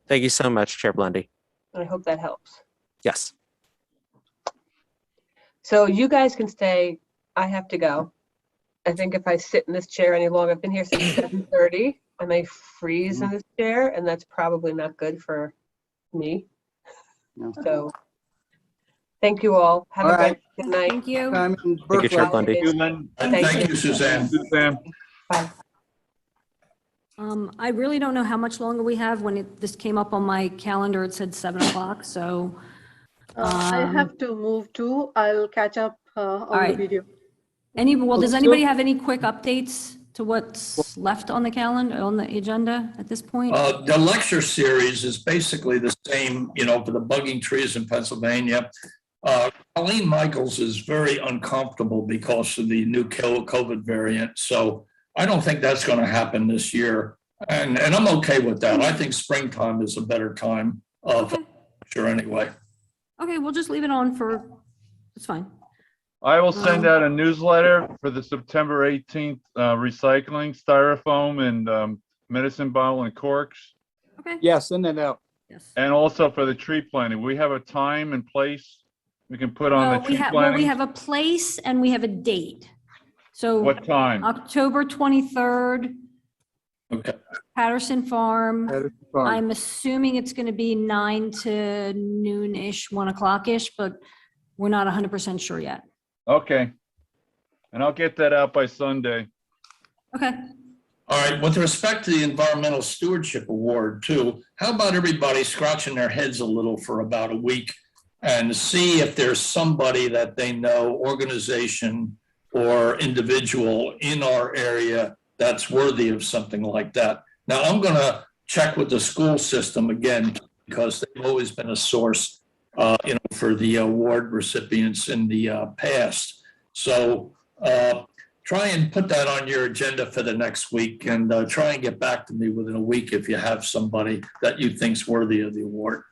Thank you so much, Chair Blundy. And I hope that helps. Yes. So you guys can stay. I have to go. I think if I sit in this chair any longer, I've been here since 7:30. I may freeze in this chair, and that's probably not good for me. No. So thank you all. Have All a right. good night. Thank you. I'm in Thank you, Chair Berkeley. Blundy. Thank you, Suzanne. Suzanne. Bye. I really don't know how much longer we have. When this came up on my calendar, it said 7 o'clock, so. I have to move too. I'll catch up on the right. video. Does anybody have any quick updates to what's left on the calendar, on the agenda at this point? The lecture series is basically the same, for the bugging trees in Pennsylvania. Colleen Michaels is very uncomfortable because of the new COVID variant. So I don't think that's going to happen this year. And I'm okay with that. I think springtime is a better time of lecture anyway. Okay, we'll just leave it on for, it's fine. I will send out a newsletter for the September 18th recycling, styrofoam and medicine bottle and corks. Okay. Yeah, send that out. Yes. And also for the tree planting. We have a time and place we can put on the tree we planting. have a place and we have a date. So What time? October 23rd, Okay. Patterson Farm. That is fine. I'm assuming it's going to be 9 to noon-ish, 1 o'clock-ish, but we're not 100% sure yet. Okay. And I'll get that out by Sunday. Okay. All right, with respect to the Environmental Stewardship Award too, how about everybody scratching their heads a little for about a week and see if there's somebody that they know, organization or individual in our area that's worthy of something like that. Now, I'm going to check with the school system again, because they've always been a source, for the award recipients in the past. So try and put that on your agenda for the next week, and try and get back to me within a week if you have somebody that you think's worthy of the award.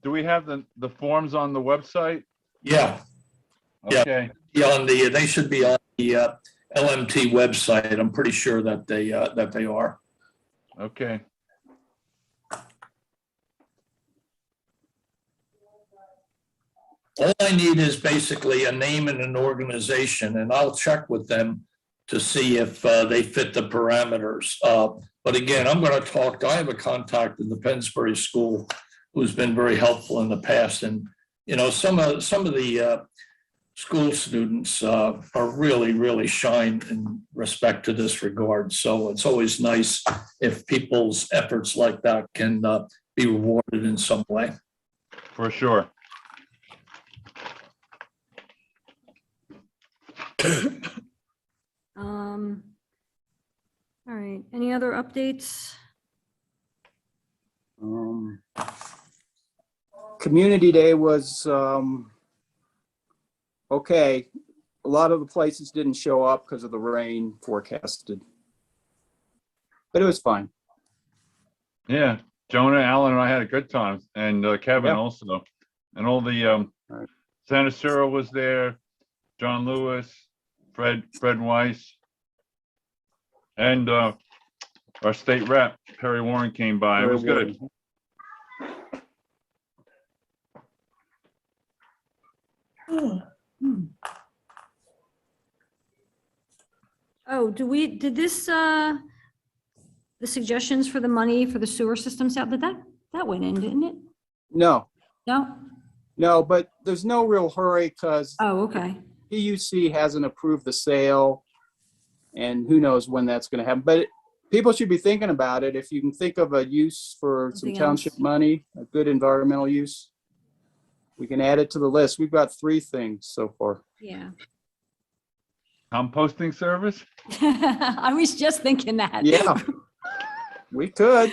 Do we have the forms on the website? Yeah. Yeah. Okay. They should be on the LMT website. I'm pretty sure that they are. Okay. All I need is basically a name and an organization, and I'll check with them to see if they fit the parameters. But again, I'm going to I have a contact in the Pennsbury School who's been very helpful in the past. And, some of the school students are really, really shine in respect to this regard. So it's always nice if people's efforts like that can be rewarded in some way. For sure. All right. Any other updates? Community Day was okay. A lot of the places didn't show up because of the rain forecasted, but it was fine. Yeah. Jonah, Alan, and I had a good time, and Kevin Yeah. also, and all the Right. Santa Cyril was there, John Lewis, Fred Weiss, and our state rep Perry Warren came by. It was good. Oh, did this, the suggestions for the money for the sewer systems out, that went in, didn't it? No, No? but there's no real hurry because Oh, okay. PUC hasn't approved the sale And who knows when that's gonna happen, but people should be thinking about it. If you can think of a use for some Something township else. money, a good environmental use, we can add it to the list. We've got 3 things so far. Yeah. Composting service? I was just thinking that. Yeah, we could.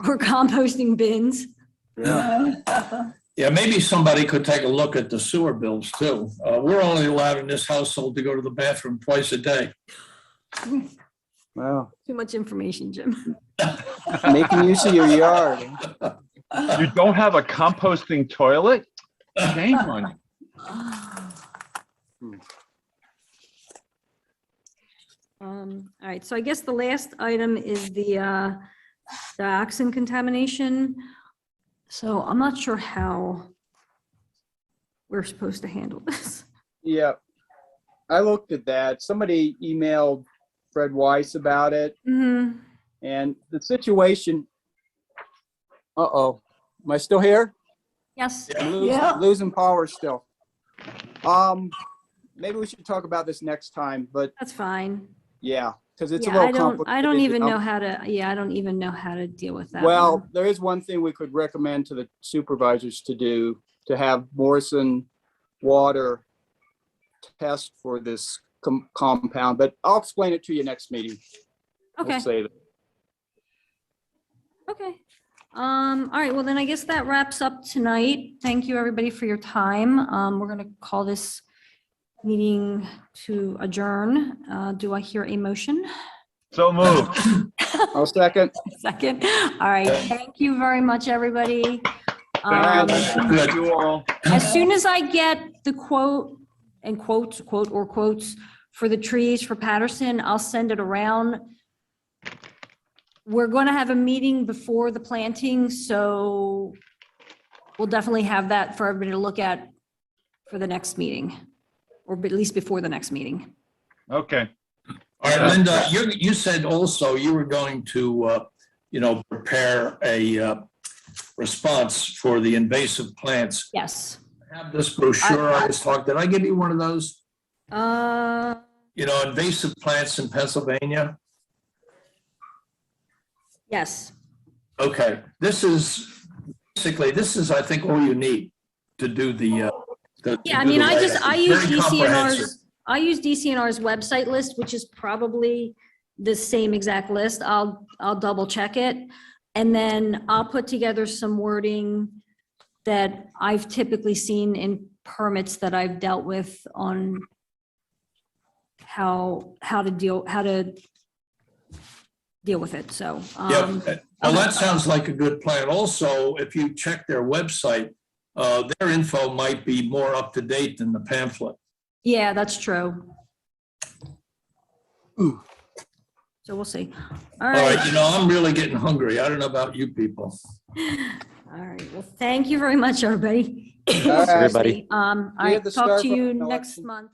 Or composting bins. Yeah. Yeah, maybe somebody could take a look at the sewer bills too. We're only allowed in this household to go to the bathroom twice a day. Wow. Too much information, Jim. Making use of your yard. You don't have a composting toilet? Shame on you. All right, so I guess the last item is the Oxen Contamination. So I'm not sure how we're supposed to handle this. Yeah, I looked at that. Somebody emailed Fred Weiss about it, Mm-hmm. and the situation. Uh-oh, am I still here? Yes. Losing power still. Maybe we should talk about this next time, but That's fine. yeah, because it's a Yeah, little I don't complicated. even know how to, I don't even know how to deal with that. Well, one. there is one thing we could recommend to the supervisors to do, to have Morrison Water test for this compound, but I'll explain it to you next meeting. Okay. We'll save it. Okay. All right, well then I guess that wraps up tonight. Thank you, everybody, for your time. We're gonna call this meeting to adjourn. Do I hear a motion? So moved. I'll second. Second. All right, thank you very much, everybody. Thank you all. As soon as I get the quote quotes for the trees for Patterson, I'll send it around. We're going to have a meeting before the planting, so we'll definitely have that for everybody to look at for the next meeting, or at least before the next meeting. Okay. All right, Linda, you said also you were going to, prepare a response for the invasive plants. Yes. I have this brochure I was talking, did I give you one of those? Invasive plants in Pennsylvania? Yes. Okay, this is, I think, all you need to do the. Yeah, I mean, I use Very comprehensive. DCNR's website list, which is probably the same exact list. I'll double check it. And then I'll put together some wording that I've typically seen in permits that I've dealt with on how to deal with it. So, Yeah, well, that sounds like a good plan. Also, if you check their website, their info might be more up to date than the pamphlet. yeah, that's true. Ooh. So we'll see. All right, I'm really getting hungry. I don't know about you people. All right. Well, thank you very much, everybody. All right. Everybody. All right. the Talk to Starbucks you election. next month.